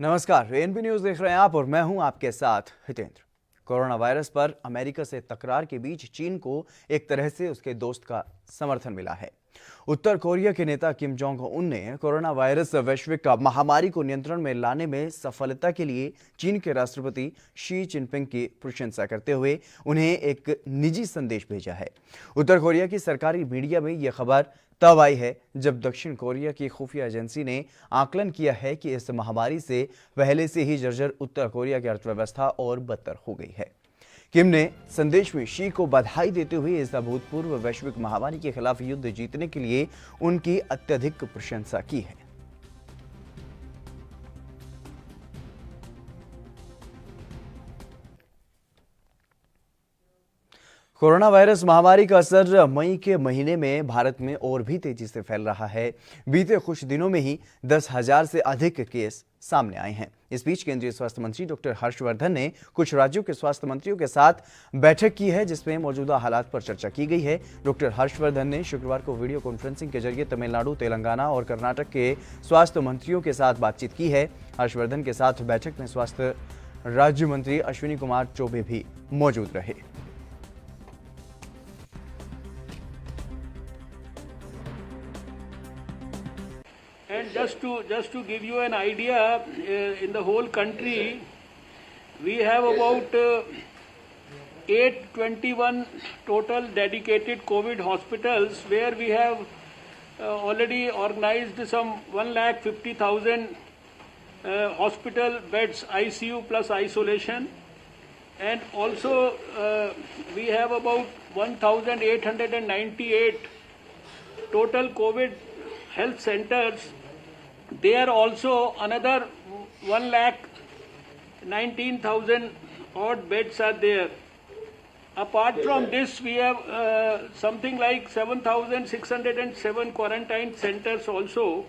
नमस्कार, ANP news देख रहे हैं आप और मैं हूं आपके साथ हितेंद्र। कोरोना वायरस पर अमेरिका से तकरार के बीच चीन को एक तरह से उसके दोस्त का समर्थन मिला है। उत्तर कोरिया के नेता किम जोंग उन ने कोरोना वायरस वैश्विक महामारी को नियंत्रण में लाने में सफलता के लिए चीन के राष्ट्रपति शी जिनपिंग की प्रशंसा करते हुए उन्हें एक निजी संदेश भेजा है। उत्तर कोरिया की सरकारी मीडिया में यह खबर तब आई है जब दक्षिण कोरिया की खुफिया एजेंसी ने आकलन किया है कि इस महामारी से पहले से ही जर्जर उत्तर कोरिया की अर्थव्यवस्था और बदतर हो गई है। किम ने संदेश में शी को बधाई देते हुए इस अभूतपूर्व वैश्विक महामारी के खिलाफ युद्ध जीतने के लिए उनकी अत्यधिक प्रशंसा की है। कोरोना वायरस महामारी का असर मई के महीने में भारत में और भी तेजी से फैल रहा है। बीते कुछ दिनों में ही 10,000 से अधिक केस सामने आए हैं। इस बीच केंद्रीय स्वास्थ्य मंत्री डॉक्टर हर्षवर्धन ने कुछ राज्यों के स्वास्थ्य मंत्रियों के साथ बैठक की है, जिसमें मौजूदा हालात पर चर्चा की गई है। डॉक्टर हर्षवर्धन ने शुक्रवार को वीडियो कॉन्फ्रेंसिंग के जरिए तमिलनाडु, तेलंगाना और कर्नाटक के स्वास्थ्य मंत्रियों के साथ बातचीत की है। हर्षवर्धन के साथ बैठक में स्वास्थ्य राज्य मंत्री अश्विनी कुमार चौबे भी मौजूद रहे। And just to give you an idea, in the whole country, we have about 821 total dedicated COVID hospitals, where we have already organized some 150,000 hospital beds, ICU plus isolation, and also we have about 1,898 total COVID health centers. There also another 1,19,000 odd beds are there. Apart from this, we have something like 7,607 quarantine centers also.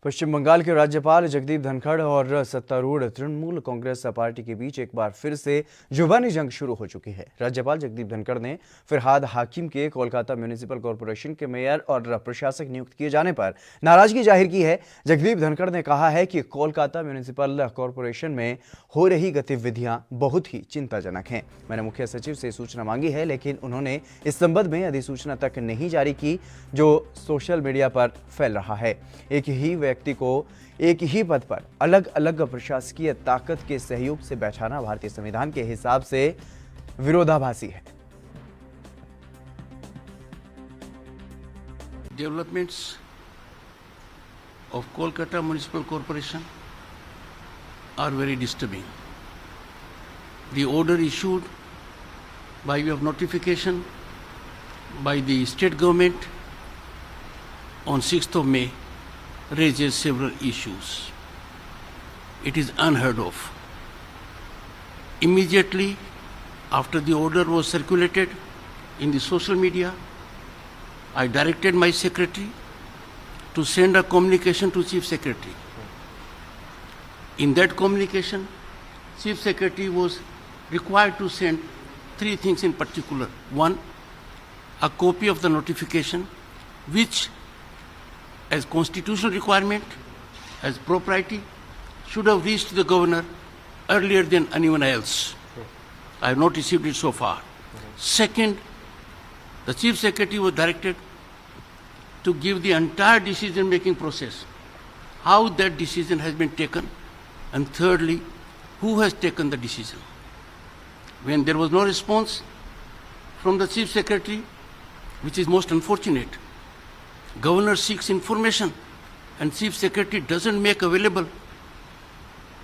पश्चिम बंगाल के राज्यपाल जगदीप धनखड़ और सत्तारूढ़ Trinamool Congress party के बीच एक बार फिर से जुबानी जंग शुरू हो चुकी है। राज्यपाल जगदीप धनखड़ ने फिरहाद हाकिम के कोलकाता म्युनिसिपल कॉरपोरेशन के मेयर और प्रशासक नियुक्त किए जाने पर नाराजगी जाहिर की है। जगदीप धनखड़ ने कहा है कि कोलकाता म्युनिसिपल कॉरपोरेशन में हो रही गतिविधियां बहुत ही चिंताजनक हैं। मैंने मुख्य सचिव से सूचना मांगी है, लेकिन उन्होंने इस संबंध में अधिसूचना तक नहीं जारी की, जो सोशल मीडिया पर फैल रहा है। एक ही व्यक्ति को एक ही पद पर अलग अलग प्रशासकीय ताकत के सहयोग से बैठाना भारतीय संविधान के हिसाब से विरोधाभासी है। Developments of Kolkata Municipal Corporation are very disturbing. The order issued by way of notification by the state government on 6th of May raises several issues. It is unheard of. Immediately after the order was circulated in the social media, I directed my secretary to send a communication to Chief Secretary. In that communication, Chief Secretary was required to send three things in particular. One, a copy of the notification, which as constitutional requirement, as propriety, should have reached the governor earlier than anyone else. I have not received it so far. Second, the Chief Secretary was directed to give the entire decision-making process, how that decision has been taken, and thirdly, who has taken the decision. When there was no response from the Chief Secretary, which is most unfortunate, Governor seeks information and Chief Secretary doesn't make available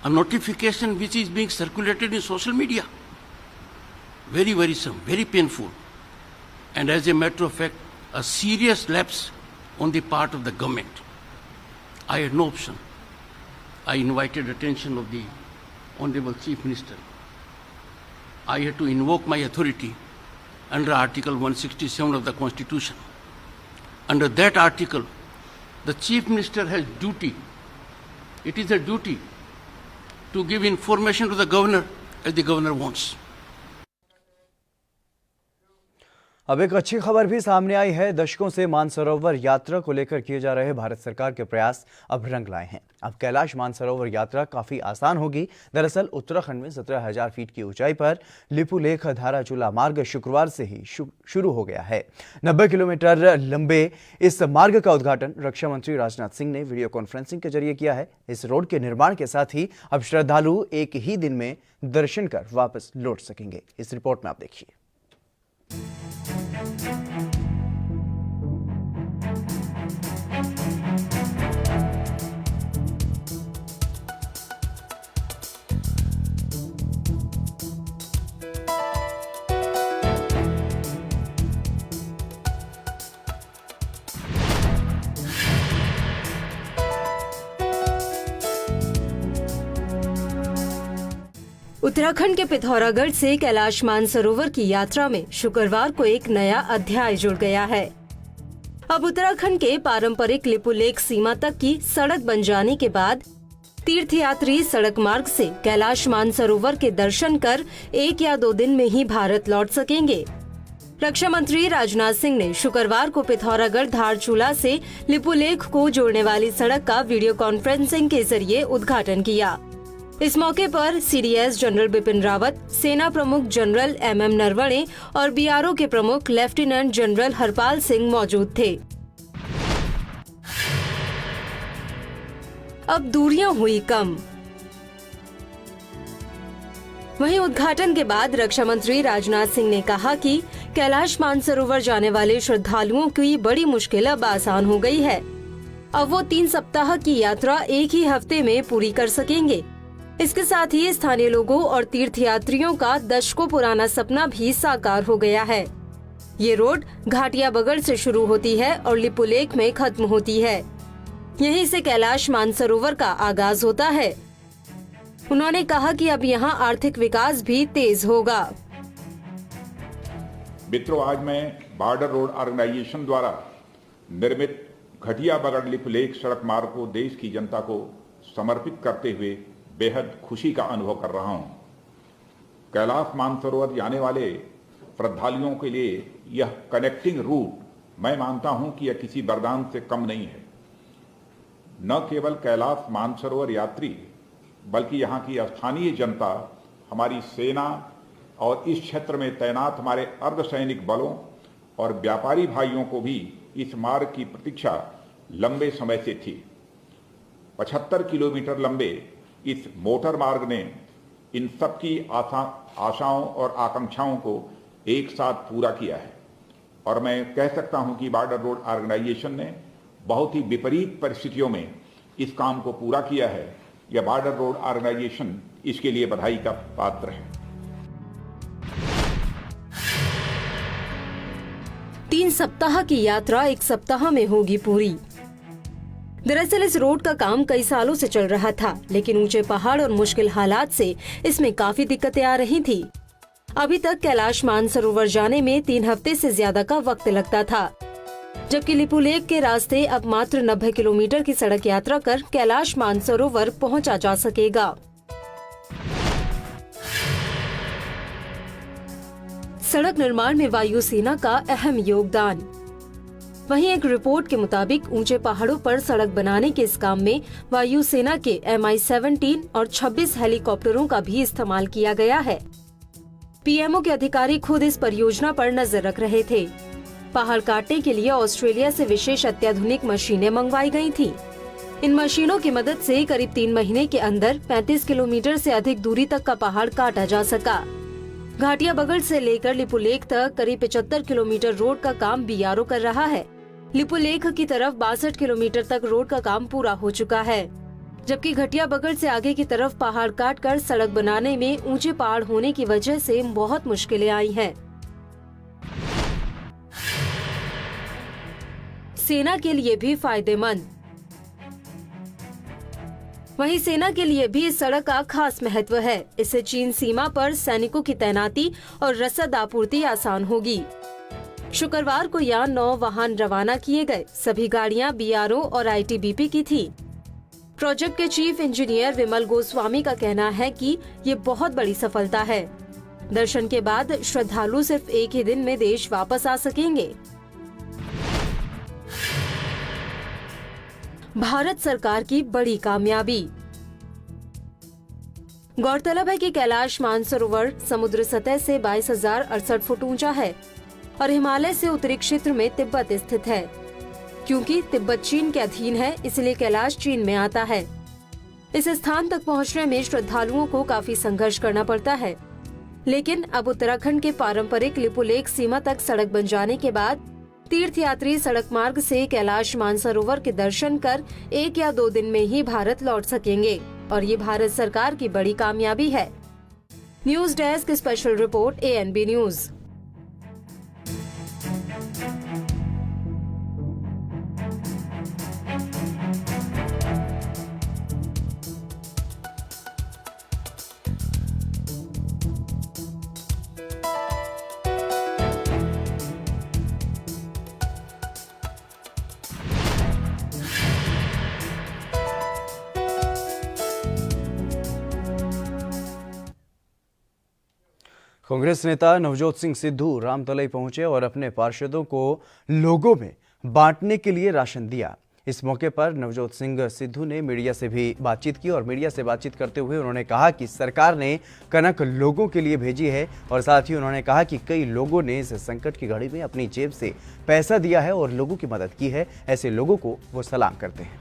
a notification which is being circulated in social media. Very worrisome, very painful, and as a matter of fact, a serious lapse on the part of the government. I had no option. I invited attention of the Honorable Chief Minister. I had to invoke my authority under Article 167 of the Constitution. Under that article, the Chief Minister has duty. It is a duty to give information to the governor as the governor wants. अब एक अच्छी खबर भी सामने आई है। दशकों से मानसरोवर यात्रा को लेकर किए जा रहे भारत सरकार के प्रयास अब रंग लाए हैं। अब कैलाश मानसरोवर यात्रा काफी आसान होगी। दरअसल उत्तराखंड में 17,000 फीट की ऊंचाई पर लिपुलेख धाराचूला मार्ग शुक्रवार से ही शुरू हो गया है। 90 किलोमीटर लंबे इस मार्ग का उद्घाटन रक्षा मंत्री राजनाथ सिंह ने वीडियो कॉन्फ्रेंसिंग के जरिए किया है। इस रोड के निर्माण के साथ ही अब श्रद्धालु एक ही दिन में दर्शन कर वापस लौट सकेंगे। इस रिपोर्ट में आप देखिए। उत्तराखंड के पिथौरागढ़ से कैलाश मानसरोवर की यात्रा में शुक्रवार को एक नया अध्याय जुड़ गया है। अब उत्तराखंड के पारंपरिक लिपुलेख सीमा तक की सड़क बन जाने के बाद तीर्थयात्री सड़क मार्ग से कैलाश मानसरोवर के दर्शन कर 1 या 2 दिन में ही भारत लौट सकेंगे। रक्षा मंत्री राजनाथ सिंह ने शुक्रवार को पिथौरागढ़ धारचूला से लिपुलेख को जोड़ने वाली सड़क का वीडियो कॉन्फ्रेंसिंग के जरिए उद्घाटन किया। इस मौके पर सीडीएस जनरल बिपिन रावत, सेना प्रमुख जनरल एमएम नरवणे और बीआरओ के प्रमुख लेफ्टिनेंट जनरल हरपाल सिंह मौजूद थे। अब दूरियां हुई कम। वहीं उद्घाटन के बाद रक्षा मंत्री राजनाथ सिंह ने कहा कि कैलाश मानसरोवर जाने वाले श्रद्धालुओं की बड़ी मुश्किल अब आसान हो गई है। अब वो 3 सप्ताह की यात्रा एक ही हफ्ते में पूरी कर सकेंगे। इसके साथ ही स्थानीय लोगों और तीर्थयात्रियों का दशकों पुराना सपना भी साकार हो गया है। ये रोड घाटिया बगड़ से शुरू होती है और लिपुलेख में खत्म होती है। यहीं से कैलाश मानसरोवर का आगाज होता है। उन्होंने कहा कि अब यहाँ आर्थिक विकास भी तेज होगा। मित्रों, आज मैं बॉर्डर रोड ऑर्गेनाइजेशन द्वारा निर्मित घटिया बगड़ लिपुलेख सड़क मार्ग को देश की जनता को समर्पित करते हुए बेहद खुशी का अनुभव कर रहा हूं। कैलाश मानसरोवर जाने वाले श्रद्धालुओं के लिए यह कनेक्टिंग रूट मैं मानता हूं कि यह किसी वरदान से कम नहीं है। न केवल कैलाश मानसरोवर यात्री बल्कि यहां की स्थानीय जनता, हमारी सेना और इस क्षेत्र में तैनात हमारे अर्धसैनिक बलों और व्यापारी भाइयों को भी इस मार्ग की प्रतीक्षा लंबे समय से थी। 75 किलोमीटर लंबे इस मोटर मार्ग ने इन सबकी आशाओं और आकांक्षाओं को एक साथ पूरा किया है और मैं कह सकता हूं कि बॉर्डर रोड ऑर्गेनाइजेशन ने बहुत ही विपरीत परिस्थितियों में इस काम को पूरा किया है। यह बॉर्डर रोड ऑर्गेनाइजेशन इसके लिए बधाई का पात्र है। 3 सप्ताह की यात्रा 1 सप्ताह में होगी पूरी। दरअसल इस रोड का काम कई सालों से चल रहा था, लेकिन ऊंचे पहाड़ और मुश्किल हालात से इसमें काफी दिक्कतें आ रही थी। अभी तक कैलाश मानसरोवर जाने में 3 हफ्ते से ज्यादा का वक्त लगता था, जबकि लिपुलेख के रास्ते अब मात्र 90 किलोमीटर की सड़क यात्रा कर कैलाश मानसरोवर पहुंचा जा सकेगा। सड़क निर्माण में वायुसेना का अहम योगदान। वहीं एक रिपोर्ट के मुताबिक ऊंचे पहाड़ों पर सड़क बनाने के इस काम में वायुसेना के Mi-17 और 26 हेलीकॉप्टरों का भी इस्तेमाल किया गया है। पीएमओ के अधिकारी खुद इस परियोजना पर नजर रख रहे थे। पहाड़ काटने के लिए ऑस्ट्रेलिया से विशेष अत्याधुनिक मशीनें मंगवाई गई थीं। इन मशीनों की मदद से करीब 3 महीने के अंदर 35 किलोमीटर से अधिक दूरी तक का पहाड़ काटा जा सका। घाटिया बगड़ से लेकर लिपुलेख तक करीब 75 किलोमीटर रोड का काम बीआरओ कर रहा है। लिपुलेख की तरफ 62 किलोमीटर तक रोड का काम पूरा हो चुका है, जबकि घटिया बगड़ से आगे की तरफ पहाड़ काटकर सड़क बनाने में ऊंचे पहाड़ होने की वजह से बहुत मुश्किलें आई हैं। सेना के लिए भी फायदेमंद। वहीं सेना के लिए भी इस सड़क का खास महत्व है। इससे चीन सीमा पर सैनिकों की तैनाती और रसद आपूर्ति आसान होगी। शुक्रवार को यहाँ 9 वाहन रवाना किए गए। सभी गाड़ियां बीआरओ और आईटीबीपी की थी। प्रोजेक्ट के चीफ इंजीनियर विमल गोस्वामी का कहना है कि ये बहुत बड़ी सफलता है। दर्शन के बाद श्रद्धालु सिर्फ एक ही दिन में देश वापस आ सकेंगे। भारत सरकार की बड़ी कामयाबी। गौरतलब है कि कैलाश मानसरोवर समुद्र सतह से 22,068 फुट ऊंचा है और हिमालय से उत्तरी क्षेत्र में तिब्बत स्थित है। क्योंकि तिब्बत चीन के अधीन है, इसलिए कैलाश चीन में आता है। इस स्थान तक पहुंचने में श्रद्धालुओं को काफी संघर्ष करना पड़ता है, लेकिन अब उत्तराखंड के पारंपरिक लिपुलेख सीमा तक सड़क बन जाने के बाद तीर्थयात्री सड़क मार्ग से कैलाश मानसरोवर के दर्शन कर 1 या 2 दिन में ही भारत लौट सकेंगे और ये भारत सरकार की बड़ी कामयाबी है। News desk special report ANB news. Congress नेता नवजोत सिंह सिद्धू रामतलई पहुंचे और अपने पार्षदों को लोगों में बांटने के लिए राशन दिया। इस मौके पर नवजोत सिंह सिद्धू ने मीडिया से भी बातचीत की और मीडिया से बातचीत करते हुए उन्होंने कहा कि सरकार ने कनक लोगों के लिए भेजी है और साथ ही उन्होंने कहा कि कई लोगों ने इस संकट की घड़ी में अपनी जेब से पैसा दिया है और लोगों की मदद की है। ऐसे लोगों को वो सलाम करते हैं।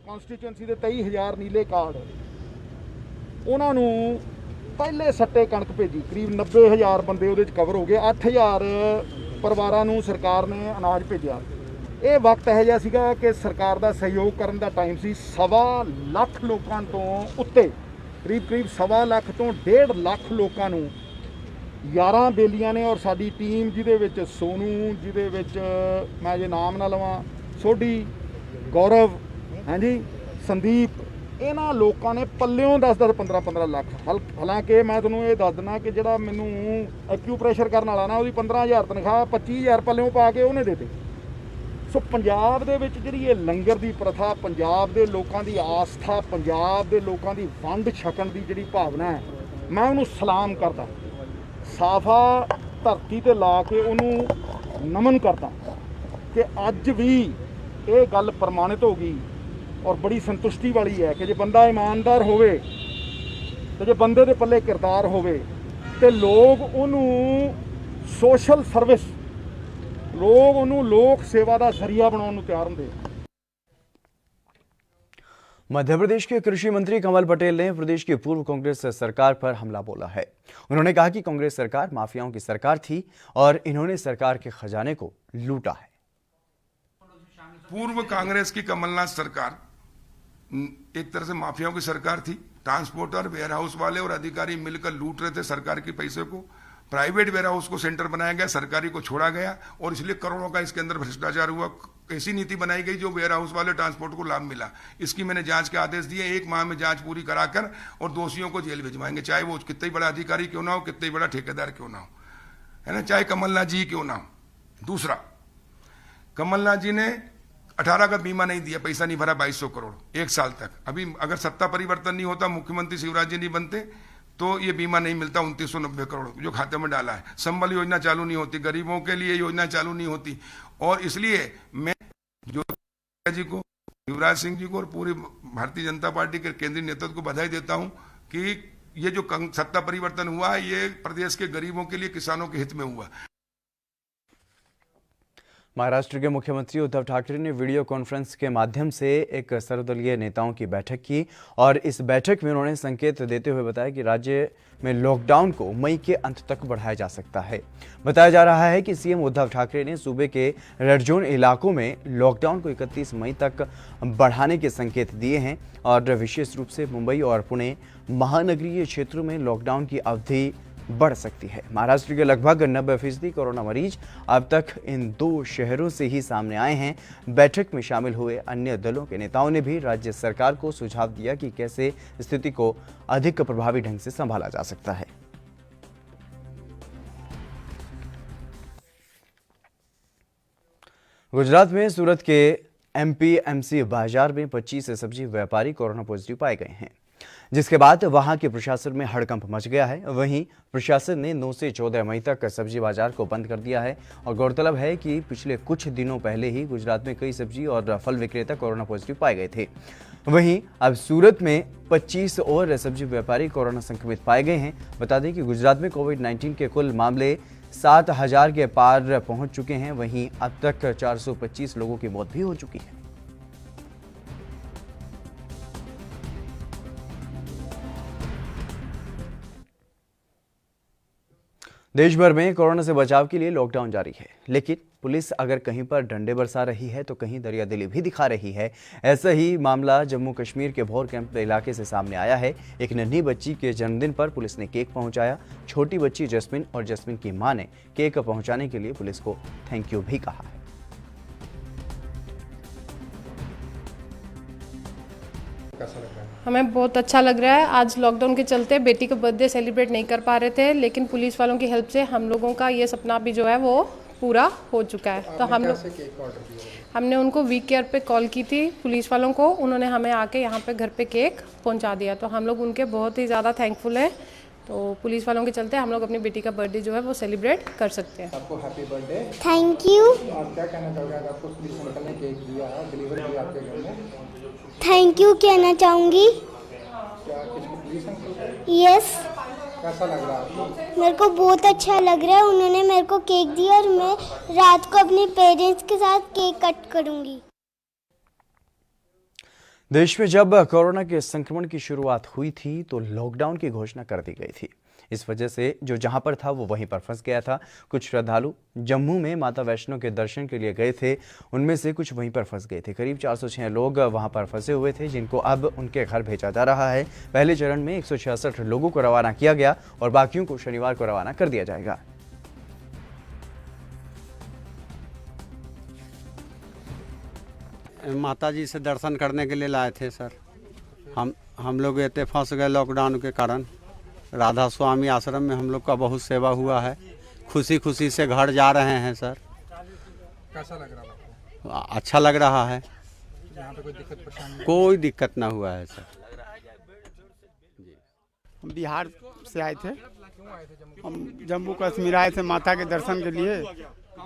कॉन्स्टिट्यूएंसी ਦੇ 23,000 ਨੀਲੇ ਕਾਰਡ ਉਹਨਾਂ ਨੂੰ ਪਹਿਲੇ ਸੱਟੇ ਕਣਕ ਭੇਜੀ। ਕਰੀਬ 90,000 ਬੰਦੇ ਉਹਦੇ ਚ ਕਵਰ ਹੋ ਗਏ। 8,000 ਪਰਿਵਾਰਾਂ ਨੂੰ ਸਰਕਾਰ ਨੇ ਅਨਾਜ ਭੇਜਿਆ। ਇਹ ਵਕਤ ਇਹੋ ਜਿਹਾ ਸੀਗਾ ਕਿ ਸਰਕਾਰ ਦਾ ਸਹਿਯੋਗ ਕਰਨ ਦਾ ਟਾਈਮ ਸੀ। 1.25 ਲੱਖ ਲੋਕਾਂ ਤੋਂ ਉੱਤੇ ਕਰੀਬ 1.25 ਲੱਖ ਤੋਂ 1.5 ਲੱਖ ਲੋਕਾਂ ਨੂੰ 11 ਬੇਲੀਆਂ ਨੇ ਔਰ ਸਾਡੀ ਟੀਮ ਜਿਹਦੇ ਵਿੱਚ ਸੋਨੂ, ਜਿਹਦੇ ਵਿੱਚ ਮੈਂ ਜੇ ਨਾਮ ਨਾ ਲਵਾਂ, ਸੋਢੀ, ਗੌਰਵ, ਹਾਂਜੀ, ਸੰਦੀਪ, ਇਹਨਾਂ ਲੋਕਾਂ ਨੇ ਪੱਲਿਓਂ 10-10, 15-15 ਲੱਖ। ਹਾਲਾਂਕਿ ਮੈਂ ਤੁਹਾਨੂੰ ਇਹ ਦੱਸ ਦਿੰਦਾ ਕਿ ਜਿਹੜਾ ਮੈਨੂੰ ਐਕਿਊਪ੍ਰੈਸ਼ਰ ਕਰਨ ਵਾਲਾ ਨਾ, ਉਹਦੀ 15,000 ਤਨਖਾਹ 25,000 ਪੱਲਿਓਂ ਪਾ ਕੇ ਉਹਨੇ ਦੇ ਦਿੱਤੇ। ਸੋ ਪੰਜਾਬ ਦੇ ਵਿੱਚ ਜਿਹੜੀ ਇਹ ਲੰਗਰ ਦੀ ਪ੍ਰਥਾ, ਪੰਜਾਬ ਦੇ ਲੋਕਾਂ ਦੀ ਆਸਥਾ, ਪੰਜਾਬ ਦੇ ਲੋਕਾਂ ਦੀ ਵੰਡ ਛਕਣ ਦੀ ਜਿਹੜੀ ਭਾਵਨਾ ਹੈ, ਮੈਂ ਉਹਨੂੰ ਸਲਾਮ ਕਰਦਾ। ਸਾਫਾ ਧਰਤੀ ਤੇ ਲਾ ਕੇ ਉਹਨੂੰ ਨਮਨ ਕਰਦਾ ਕਿ ਅੱਜ ਵੀ ਇਹ ਗੱਲ ਪ੍ਰਮਾਣਿਤ ਹੋ ਗਈ और बड़ी संतुष्टि वाली है कि जो बंदा ईमानदार होवे ते जो बंदे दे पल्ले किरदार होवे ते लोग उन्हूं सोशल सर्विस, लोग उन्हूं लोक सेवा का जरिया बनाने नूं तैयार होंदे। मध्य प्रदेश के कृषि मंत्री कमल पटेल ने प्रदेश की पूर्व कांग्रेस सरकार पर हमला बोला है। उन्होंने कहा कि कांग्रेस सरकार माफियाओं की सरकार थी और इन्होंने सरकार के खजाने को लूटा है। पूर्व कांग्रेस की कमलनाथ सरकार एक तरह से माफियाओं की सरकार थी। ट्रांसपोर्टर, वेयर हाउस वाले और अधिकारी मिलकर लूट रहे थे सरकार के पैसे को। प्राइवेट वेयर हाउस को सेंटर बनाया गया, सरकारी को छोड़ा गया और इसलिए करोड़ों का इसके अंदर भ्रष्टाचार हुआ। ऐसी नीति बनाई गई जो वेयर हाउस वाले ट्रांसपोर्ट को लाभ मिला। इसकी मैंने जांच के आदेश दिए। 1 माह में जांच पूरी कराकर और दोषियों को जेल भिजवाएंगे, चाहे वो कितना ही बड़ा अधिकारी क्यों ना हो, कितना ही बड़ा ठेकेदार क्यों ना हो, है ना, चाहे कमलनाथ जी क्यों ना हो। दूसरा, कमलनाथ जी ने 18 का बीमा नहीं दिया, पैसा नहीं भरा, 2200 करोड़ 1 साल तक। अभी अगर सत्ता परिवर्तन नहीं होता, मुख्यमंत्री शिवराज जी नहीं बनते तो ये बीमा नहीं मिलता 2990 करोड़ जो खाते में डाला है। संबल योजना चालू नहीं होती, गरीबों के लिए योजना चालू नहीं होती। और इसलिए मैं जो जी को, शिवराज सिंह जी को और पूरी भारतीय जनता पार्टी के केंद्रीय नेतृत्व को बधाई देता हूं कि ये जो सत्ता परिवर्तन हुआ है ये प्रदेश के गरीबों के लिए, किसानों के हित में हुआ। महाराष्ट्र के मुख्यमंत्री उद्धव ठाकरे ने वीडियो कॉन्फ्रेंस के माध्यम से एक सर्वदलीय नेताओं की बैठक की और इस बैठक में उन्होंने संकेत देते हुए बताया कि राज्य में लॉकडाउन को मई के अंत तक बढ़ाया जा सकता है। बताया जा रहा है कि सीएम उद्धव ठाकरे ने सूबे के रेड जोन इलाकों में लॉकडाउन को 31 मई तक बढ़ाने के संकेत दिए हैं और विशेष रूप से मुंबई और पुणे महानगरीय क्षेत्रों में लॉकडाउन की अवधि बढ़ सकती है। महाराष्ट्र के लगभग 90% कोरोना मरीज अब तक इन 2 शहरों से ही सामने आए हैं। बैठक में शामिल हुए अन्य दलों के नेताओं ने भी राज्य सरकार को सुझाव दिया कि कैसे स्थिति को अधिक प्रभावी ढंग से संभाला जा सकता है। गुजरात में सूरत के MPMC बाजार में 25 सब्जी व्यापारी कोरोना पॉजिटिव पाए गए हैं। जिसके बाद वहां के प्रशासन में हड़कंप मच गया है। वहीं प्रशासन ने 9 से 14 मई तक सब्जी बाजार को बंद कर दिया है और गौरतलब है कि पिछले कुछ दिनों पहले ही गुजरात में कई सब्जी और फल विक्रेता कोरोना पॉजिटिव पाए गए थे। वहीं अब सूरत में 25 और सब्जी व्यापारी कोरोना संक्रमित पाए गए हैं। बता दें कि गुजरात में कोविड-19 के कुल मामले 7,000 के पार पहुंच चुके हैं। वहीं अब तक 425 लोगों की मौत भी हो चुकी है। देश भर में कोरोना से बचाव के लिए लॉकडाउन जारी है, लेकिन पुलिस अगर कहीं पर डंडे बरसा रही है तो कहीं दरियादिली भी दिखा रही है। ऐसा ही मामला जम्मू कश्मीर के भोर कैंप इलाके से सामने आया है। एक नन्ही बच्ची के जन्मदिन पर पुलिस ने केक पहुंचाया। छोटी बच्ची जस्मिन और जस्मिन की मां ने केक पहुंचाने के लिए पुलिस को थैंक यू भी कहा है। हमें बहुत अच्छा लग रहा है। आज लॉकडाउन के चलते बेटी का बर्थडे सेलिब्रेट नहीं कर पा रहे थे, लेकिन पुलिस वालों की हेल्प से हम लोगों का ये सपना भी जो है वो पूरा हो चुका है। तो हम लोग हमने उनको वी केयर पे कॉल की थी पुलिस वालों को, उन्होंने हमें आके यहाँ पे घर पे केक पहुँचा दिया। तो हम लोग उनके बहुत ही ज़्यादा थैंकफुल हैं। तो पुलिस वालों के चलते हम लोग अपनी बेटी का बर्थडे जो है वो सेलिब्रेट कर सकते हैं। आपको हैप्पी बर्थडे। Thank you. आप क्या कहना चाहोगे? आपको पुलिस अंकल ने केक दिया, डिलीवर किया आपके घर में, थैंक यू कहना चाहूँगी। क्या किसको? Police uncle? यस। कैसा लग रहा है आपको? मेरे को बहुत अच्छा लग रहा है। उन्होंने मेरे को केक दिया और मैं रात को अपने पेरेंट्स के साथ केक कट करूँगी। देश में जब कोरोना के संक्रमण की शुरुआत हुई थी तो लॉकडाउन की घोषणा कर दी गई थी। इस वजह से जो जहां पर था वो वहीं पर फंस गया था। कुछ श्रद्धालु जम्मू में माता वैष्णो के दर्शन के लिए गए थे, उनमें से कुछ वहीं पर फंस गए थे। करीब 406 लोग वहां पर फंसे हुए थे, जिनको अब उनके घर भेजा जा रहा है। पहले चरण में 166 लोगों को रवाना किया गया और बाकियों को शनिवार को रवाना कर दिया जाएगा। माता जी से दर्शन करने के लिए लाए थे सर। हम लोग इतने फंस गए लॉकडाउन के कारण। राधा स्वामी आश्रम में हम लोग का बहुत सेवा हुआ है। खुशी खुशी से घर जा रहे हैं सर। कैसा लग रहा है आपको? अच्छा लग रहा है। यहाँ पे कोई दिक्कत परेशानी? कोई दिक्कत ना हुआ है सर। हम बिहार से आए थे। हम जम्मू कश्मीर आए थे माता के दर्शन के लिए।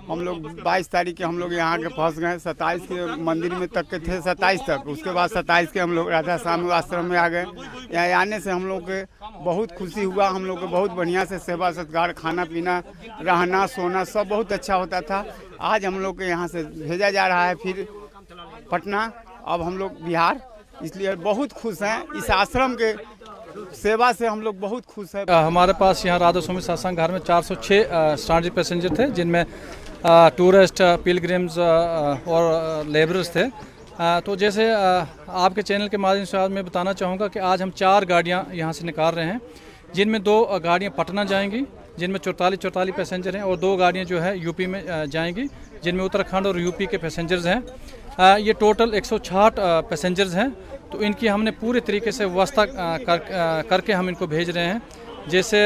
हम लोग 22 तारीख के हम लोग यहाँ के फंस गए। 27 के मंदिर में तक के थे, 27 तक। उसके बाद 27 के हम लोग राधा स्वामी आश्रम में आ गए। यहाँ आने से हम लोग के बहुत खुशी हुआ। हम लोग को बहुत बढ़िया से सेवा सत्कार, खाना पीना, रहना सोना सब बहुत अच्छा होता था। आज हम लोग के यहाँ से भेजा जा रहा है फिर पटना, अब हम लोग बिहार, इसलिए बहुत खुश हैं। इस आश्रम के सेवा से हम लोग बहुत खुश हैं। हमारे पास यहाँ राधा स्वामी सत्संग घर में 406 स्टैंडर्ड पैसेंजर थे, जिनमें टूरिस्ट, पिलग्रिम्स और लेबरर्स थे। तो जैसे आपके चैनल के माध्यम से आज मैं बताना चाहूँगा कि आज हम 4 गाड़ियाँ यहाँ से निकाल रहे हैं, जिनमें 2 गाड़ियाँ पटना जाएंगी, जिनमें 44 पैसेंजर हैं, और 2 गाड़ियाँ जो है यूपी में जाएंगी, जिनमें उत्तराखंड और यूपी के पैसेंजर्स हैं। ये टोटल 160 पैसेंजर्स हैं। तो इनकी हमने पूरे तरीके से व्यवस्था करके हम इनको भेज रहे हैं। जैसे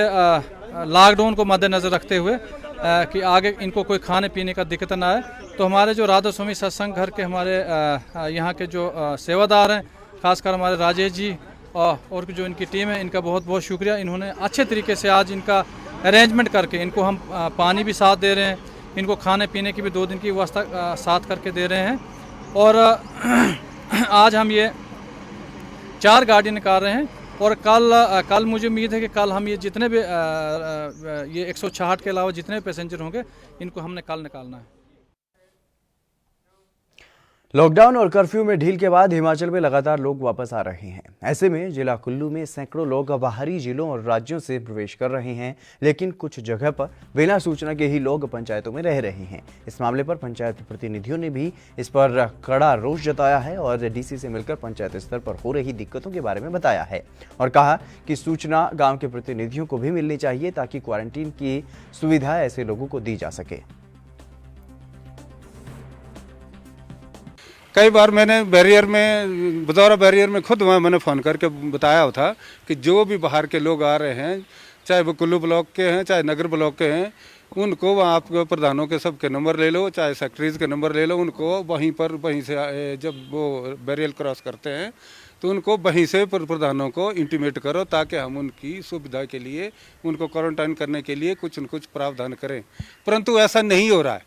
लॉकडाउन को मद्देनज़र रखते हुए कि आगे इनको कोई खाने पीने का दिक्कत ना आए, तो हमारे जो राधा स्वामी सत्संग घर के हमारे यहाँ के जो सेवादार हैं, खासकर हमारे राजेश जी और जो इनकी टीम है, इनका बहुत बहुत शुक्रिया। इन्होंने अच्छे तरीके से आज इनका अरेंजमेंट करके इनको हम पानी भी साथ दे रहे हैं, इनको खाने पीने की भी 2 दिन की व्यवस्था साथ करके दे रहे हैं। और आज हम ये 4 गाड़ी निकाल रहे हैं और कल मुझे उम्मीद है कि कल हम ये जितने भी ये 166 के अलावा जितने भी पैसेंजर होंगे, इनको हमने कल निकालना है। लॉकडाउन और कर्फ्यू में ढील के बाद हिमाचल में लगातार लोग वापस आ रहे हैं। ऐसे में जिला कुल्लू में सैकड़ों लोग बाहरी जिलों और राज्यों से प्रवेश कर रहे हैं, लेकिन कुछ जगह पर बिना सूचना के ही लोग पंचायतों में रह रहे हैं। इस मामले पर पंचायत प्रतिनिधियों ने भी इस पर कड़ा रोष जताया है और डीसी से मिलकर पंचायत स्तर पर हो रही दिक्कतों के बारे में बताया है और कहा कि सूचना गाँव के प्रतिनिधियों को भी मिलनी चाहिए ताकि क्वारंटीन की सुविधा ऐसे लोगों को दी जा सके। कई बार मैंने बतौर बैरियर में खुद मैंने फ़ोन करके बताया था कि जो भी बाहर के लोग आ रहे हैं, चाहे वो कुल्लू ब्लॉक के हैं, चाहे नगर ब्लॉक के हैं, उनको वहाँ आप प्रधानों के सबके नंबर ले लो, चाहे सेक्रेटरीज के नंबर ले लो, उनको वहीं से जब वो बैरियर क्रॉस करते हैं तो उनको वहीं से प्रधानों को इंटीमेट करो, ताकि हम उनकी सुविधा के लिए, उनको क्वारंटाइन करने के लिए कुछ न कुछ प्रावधान करें। परंतु ऐसा नहीं हो रहा है,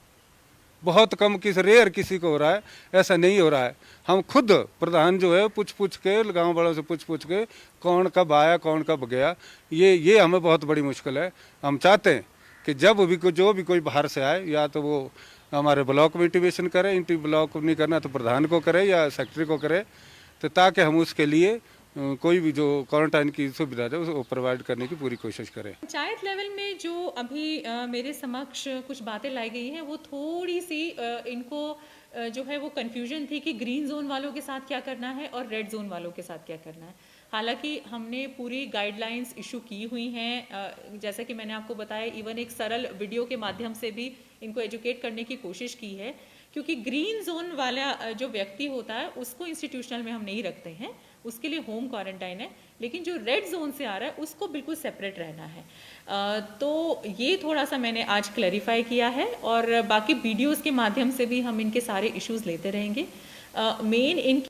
बहुत कम रेयर किसी को हो रहा है, ऐसा नहीं हो रहा है। हम खुद प्रधान जो है पूछ के, गांव वालों से पूछ के कौन कब आया कौन कब गया, ये हमें बहुत बड़ी मुश्किल है। हम चाहते हैं कि जब भी जो भी कोई बाहर से आए, या तो वो हमारे ब्लॉक में इंटीमेशन करे, ब्लॉक नहीं करना तो प्रधान को करे या सेक्रेटरी को करे, तो ताकि हम उसके लिए कोई भी जो क्वारंटाइन की सुविधा है उसको प्रोवाइड करने की पूरी कोशिश करें। पंचायत लेवल में जो अभी मेरे समक्ष कुछ बातें लाई गई हैं, वो थोड़ी सी इनको जो है वो कन्फ्यूजन थी कि ग्रीन जोन वालों के साथ क्या करना है और रेड जोन वालों के साथ क्या करना है। हालांकि हमने पूरी गाइडलाइंस इशू की हुई हैं, जैसा कि मैंने आपको बताया, इवन एक सरल वीडियो के माध्यम से भी इनको एजुकेट करने की कोशिश की है, क्योंकि ग्रीन जोन वाला जो व्यक्ति होता है उसको इंस्टीट्यूशनल में हम नहीं रखते हैं, उसके लिए होम क्वारंटाइन है, लेकिन जो रेड जोन से आ रहा है उसको बिल्कुल सेपरेट रहना है। तो ये थोड़ा सा मैंने आज क्लैरिफाई किया है, और बाकी वीडियोस के माध्यम से भी हम इनके सारे इश्यूज लेते रहेंगे। मेन इन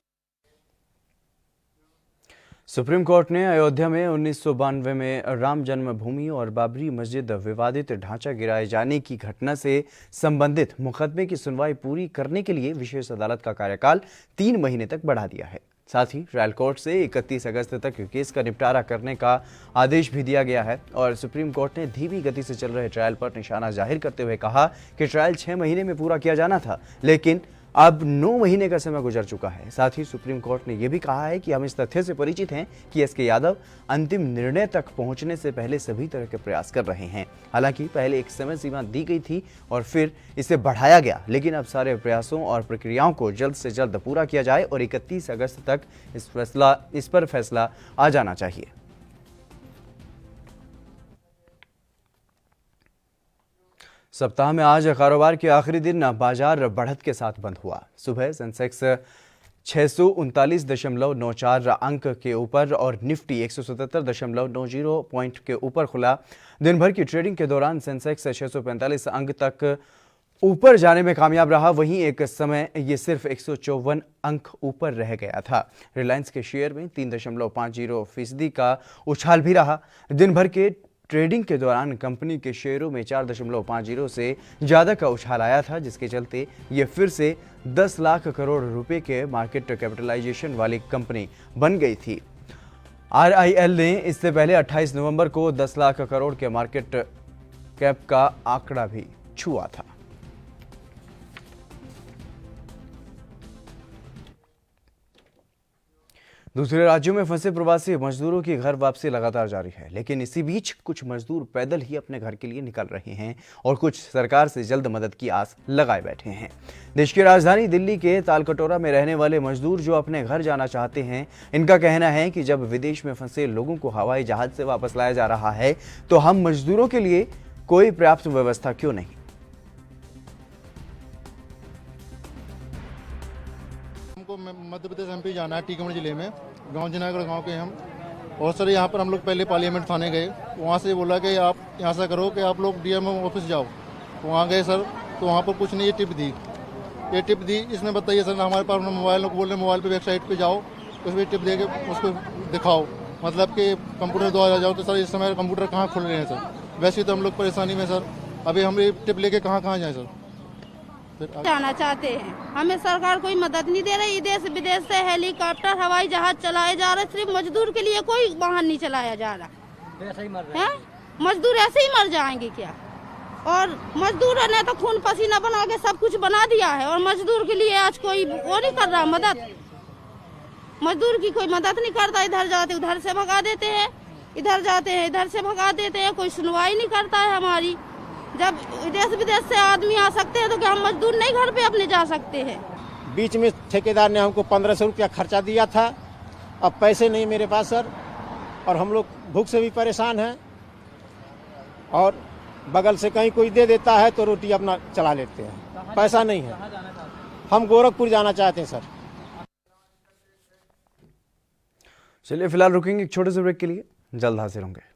सुप्रीम कोर्ट ने अयोध्या में 1992 में राम जन्मभूमि और बाबरी मस्जिद विवादित ढांचा गिराए जाने की घटना से संबंधित मुकदमे की सुनवाई पूरी करने के लिए विशेष अदालत का कार्यकाल 3 महीने तक बढ़ा दिया है। साथ ही ट्रायल कोर्ट से 31 अगस्त तक केस का निपटारा करने का आदेश भी दिया गया है, और सुप्रीम कोर्ट ने धीमी गति से चल रहे ट्रायल पर निशाना जाहिर करते हुए कहा कि ट्रायल 6 महीने में पूरा किया जाना था, लेकिन अब 9 महीने का समय गुजर चुका है। साथ ही सुप्रीम कोर्ट ने यह भी कहा है कि हम इस तथ्य से परिचित हैं कि एसके यादव अंतिम निर्णय तक पहुंचने से पहले सभी तरह के प्रयास कर रहे हैं। हालांकि पहले एक समय सीमा दी गई थी और फिर इसे बढ़ाया गया, लेकिन अब सारे प्रयासों और प्रक्रियाओं को जल्द से जल्द पूरा किया जाए और 31 अगस्त तक इस पर फैसला आ जाना चाहिए। सप्ताह में आज कारोबार के आखिरी दिन बाजार बढ़त के साथ बंद हुआ। सुबह सेंसेक्स 639.94 अंक के ऊपर और निफ्टी 177.90 पॉइंट के ऊपर खुला। दिन भर की ट्रेडिंग के दौरान सेंसेक्स 645 अंक तक ऊपर जाने में कामयाब रहा, वहीं एक समय ये सिर्फ 154 अंक ऊपर रह गया था। रिलायंस के शेयर में 3.50% का उछाल भी रहा। दिन भर के ट्रेडिंग के दौरान कंपनी के शेयरों में 4.50 से ज़्यादा का उछाल आया था, जिसके चलते ये फिर से 10 लाख करोड़ रुपए के मार्केट कैपिटलाइजेशन वाली कंपनी बन गई थी। RIL ने इससे पहले 28 नवंबर को 10 लाख करोड़ के मार्केट कैप का आंकड़ा भी छुआ था। दूसरे राज्यों में फंसे प्रवासी मजदूरों की घर वापसी लगातार जारी है, लेकिन इसी बीच कुछ मजदूर पैदल ही अपने घर के लिए निकल रहे हैं और कुछ सरकार से जल्द मदद की आस लगाए बैठे हैं। देश की राजधानी दिल्ली के तालकटोरा में रहने वाले मजदूर जो अपने घर जाना चाहते हैं, इनका कहना है कि जब विदेश में फंसे लोगों को हवाई जहाज से वापस लाया जा रहा है, तो हम मजदूरों के लिए कोई पर्याप्त व्यवस्था क्यों नहीं। मध्य प्रदेश MP जाना है, टीकमगढ़ जिले में, गांव जनागढ़ गांव के हम। और सर यहाँ पर हम लोग पहले पार्लियामेंट थाने गए, वहाँ से बोला कि आप यहाँ से करो कि आप लोग DMO ऑफिस जाओ। वहाँ गए सर, तो वहाँ पर कुछ नहीं, ये टिप दी। इसने बताइए सर हमारे पास मोबाइल, बोल रहे मोबाइल पे वेबसाइट पे जाओ, उसमें टिप दे के उसको दिखाओ, मतलब कि कंप्यूटर द्वारा जाओ। तो सर इस समय कंप्यूटर कहाँ खुल रहे हैं सर, वैसे तो हम लोग परेशानी में सर, अभी हम ये टिप लेके कहाँ जाएँ सर। जाना चाहते हैं, हमें सरकार कोई मदद नहीं दे रही। देश विदेश से हेलीकॉप्टर हवाई जहाज चलाए जा रहे, सिर्फ मजदूर के लिए कोई वाहन नहीं चलाया जा रहा है। मजदूर ऐसे ही मर जाएंगे क्या? और मजदूरों ने तो खून पसीना बना के सब कुछ बना दिया है, और मजदूर के लिए आज कोई वो नहीं कर रहा मदद। मजदूर की कोई मदद नहीं करता, इधर जाते उधर से भगा देते हैं, इधर जाते हैं इधर से भगा देते हैं, कोई सुनवाई नहीं करता है हमारी। जब देश विदेश से आदमी आ सकते हैं तो क्या हम मजदूर नहीं घर पे अपने जा सकते हैं? बीच में ठेकेदार ने हमको 1500 रुपया खर्चा दिया था, अब पैसे नहीं मेरे पास सर, और हम लोग भूख से भी परेशान हैं, और बगल से कहीं कोई दे देता है तो रोटी अपना चला लेते हैं, पैसा नहीं है। हम गोरखपुर जाना चाहते हैं सर। चलिए फिलहाल रुकेंगे एक छोटे से ब्रेक के लिए, जल्द हाजिर होंगे।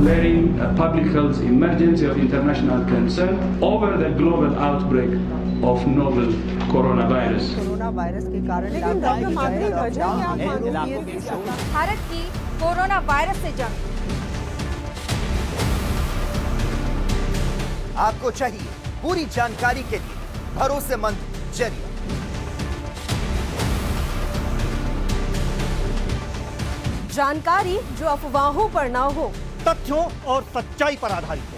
declaring a public health emergency of international concern over the global outbreak of novel coronavirus. Corona virus के कारण भारत की कोरोना वायरस से जंग। आपको चाहिए पूरी जानकारी के लिए भरोसेमंद जरिया। जानकारी जो अफवाहों पर ना हो, तथ्यों और सच्चाई पर आधारित हो।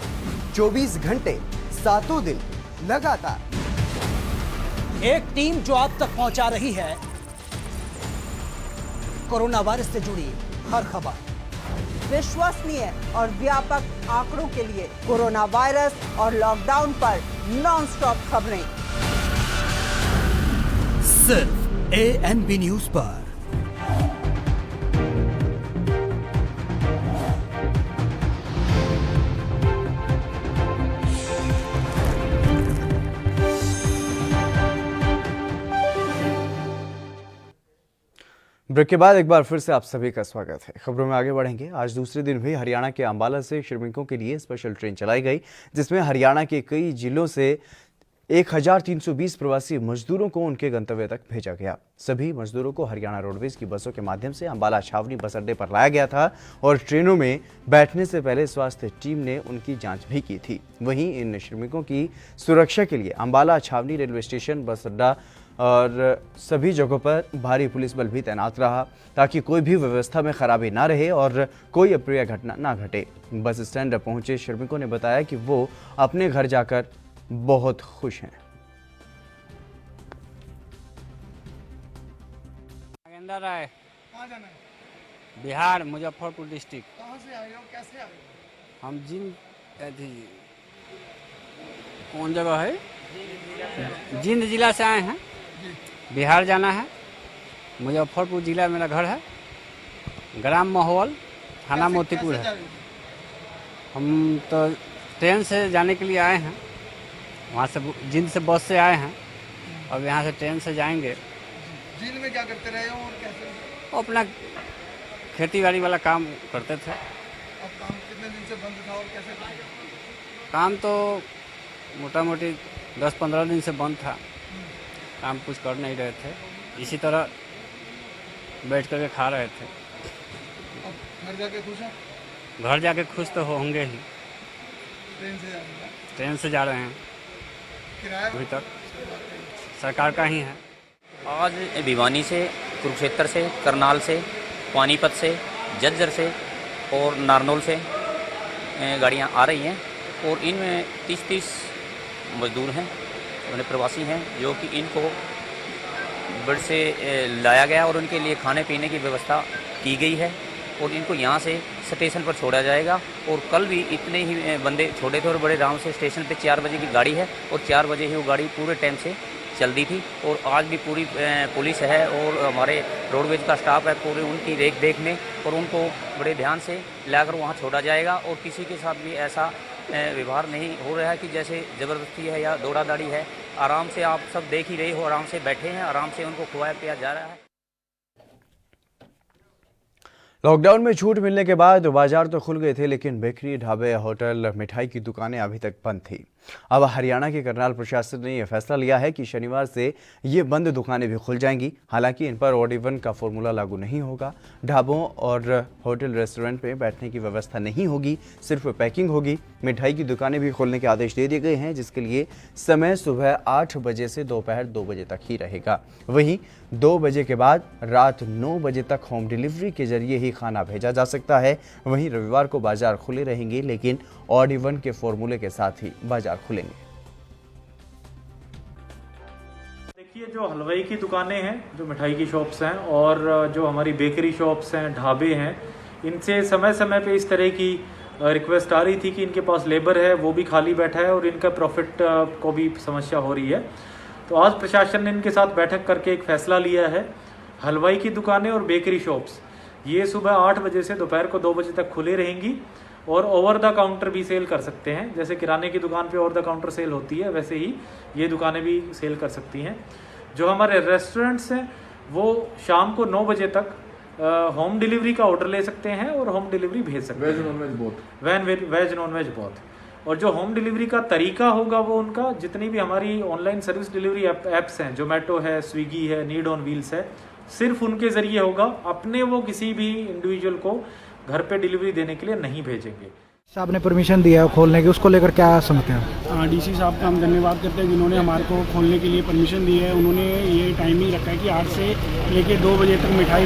24 घंटे 7 दिन लगातार एक टीम जो आप तक पहुंचा रही है कोरोना वायरस से जुड़ी हर खबर। विश्वसनीय और व्यापक आंकड़ों के लिए कोरोना वायरस और लॉकडाउन पर नॉनस्टॉप खबरें सिर्फ ANB न्यूज पर। ब्रेक के बाद एक बार फिर से आप सभी का स्वागत है। खबरों में आगे बढ़ेंगे। आज दूसरे दिन भी हरियाणा के अंबाला से श्रमिकों के लिए स्पेशल ट्रेन चलाई गई, जिसमें हरियाणा के कई जिलों से 1320 प्रवासी मजदूरों को उनके गंतव्य तक भेजा गया। सभी मजदूरों को हरियाणा रोडवेज की बसों के माध्यम से अंबाला छावनी बस अड्डे पर लाया गया था और ट्रेनों में बैठने से पहले स्वास्थ्य टीम ने उनकी जांच भी की थी। वहीं इन श्रमिकों की सुरक्षा के लिए अंबाला छावनी रेलवे स्टेशन, बस अड्डा और सभी जगहों पर भारी पुलिस बल भी तैनात रहा ताकि कोई भी व्यवस्था में खराबी ना रहे और कोई अप्रिय घटना ना घटे। बस स्टैंड पहुंचे श्रमिकों ने बताया कि वो अपने घर जाकर बहुत खुश हैं। नागेंद्र राय, कहाँ जाना है? बिहार, मुजफ्फरपुर डिस्ट्रिक्ट। कहाँ से आए हो, कैसे आए हो? हम कौन जगह है? जिंद जिला से आए हैं। बिहार जाना है। मुजफ्फरपुर जिला मेरा घर है। ग्राम माहौल, थाना मोतीपुर है। हम तो ट्रेन से जाने के लिए आए हैं। वहाँ से जिंद से बस से आए हैं। अब यहाँ से ट्रेन से जाएंगे। जिंद में क्या करते रहे हो और कैसे? अपना खेती बाड़ी वाला काम करते थे। अब काम कितने दिन से बंद था और कैसे? काम तो मोटा मोटी 10-15 दिन से बंद था। काम कुछ कर नहीं रहे थे, इसी तरह बैठ करके खा रहे थे। घर जाके खुश हैं? घर जाके खुश तो होंगे ही। ट्रेन से जा रहे हैं। किराया अभी तक सरकार का ही है। आज भिवानी से, कुरुक्षेत्र से, करनाल से, पानीपत से, झज्जर से और नारनौल से गाड़ियाँ आ रही हैं और इनमें 30 मजदूर हैं, उन्हें प्रवासी हैं, जो कि इनको बड़ से लाया गया और उनके लिए खाने पीने की व्यवस्था की गई है और इनको यहाँ से स्टेशन पर छोड़ा जाएगा। और कल भी इतने ही बंदे छोड़े थे और बड़े आराम से स्टेशन पे 4 बजे की गाड़ी है और 4 बजे ही वो गाड़ी पूरे टाइम से चलती थी। और आज भी पूरी पुलिस है और हमारे रोडवेज का स्टाफ है पूरे उनकी देख में और उनको बड़े ध्यान से लाकर वहाँ छोड़ा जाएगा। और किसी के साथ भी ऐसा व्यवहार नहीं हो रहा है कि जैसे ज़बरदस्ती है या दौड़ा दाड़ी है। आराम से आप सब देख ही रहे हो, आराम से बैठे हैं, आराम से उनको खुआया पिया जा रहा है। लॉकडाउन में छूट मिलने के बाद बाजार तो खुल गए थे, लेकिन बेकरी, ढाबे, होटल, मिठाई की दुकानें अभी तक बंद थी। अब हरियाणा के करनाल प्रशासन ने यह फैसला लिया है कि शनिवार से ये बंद दुकानें भी खुल जाएंगी। हालांकि इन पर ऑड इवन का फॉर्मूला लागू नहीं होगा। ढाबों और होटल रेस्टोरेंट में बैठने की व्यवस्था नहीं होगी, सिर्फ पैकिंग होगी। मिठाई की दुकानें भी खोलने के आदेश दे दिए गए हैं, जिसके लिए समय सुबह 8 बजे से दोपहर 2 बजे तक ही रहेगा। वहीं 2 बजे के बाद रात 9 बजे तक होम डिलीवरी के जरिए ही खाना भेजा जा सकता है। वहीं रविवार को बाजार खुले रहेंगे, लेकिन ऑड इवन के फॉर्मूले के साथ ही बाजार खुलेंगे। देखिए, जो हलवाई की दुकानें हैं, जो मिठाई की शॉप्स हैं और जो हमारी बेकरी शॉप्स हैं, ढाबे हैं, इनसे समय समय पे इस तरह की रिक्वेस्ट आ रही थी कि इनके पास लेबर है, वो भी खाली बैठा है और इनका प्रॉफिट को भी समस्या हो रही है। तो आज प्रशासन ने इनके साथ बैठक करके एक फैसला लिया है। हलवाई की दुकानें और बेकरी शॉप्स ये सुबह 8 बजे से दोपहर को 2 बजे तक खुले रहेंगी और ओवर द काउंटर भी सेल कर सकते हैं। जैसे किराने की दुकान पे ओवर द काउंटर सेल होती है, वैसे ही ये दुकानें भी सेल कर सकती हैं। जो हमारे रेस्टोरेंट्स हैं वो शाम को 9 बजे तक होम डिलीवरी का ऑर्डर ले सकते हैं और होम डिलीवरी भेज सकते हैं। Veg non veg both. Veg non veg both. और जो होम डिलीवरी का तरीका होगा वो उनका, जितनी भी हमारी ऑनलाइन सर्विस डिलीवरी ऐप्स हैं, जोमेटो है, स्विगी है, नीड ऑन व्हील्स है, सिर्फ उनके ज़रिए होगा। अपने वो किसी भी इंडिविजुअल को घर पे डिलीवरी देने के लिए नहीं भेजेंगे। साहब ने परमिशन दिया है खोलने की, उसको लेकर क्या समझते हैं? डीसी साहब का हम धन्यवाद करते हैं जिन्होंने हमारे को खोलने के लिए परमिशन दी है। उन्होंने ये टाइमिंग रखा है कि 8 से लेके 2 बजे तक मिठाई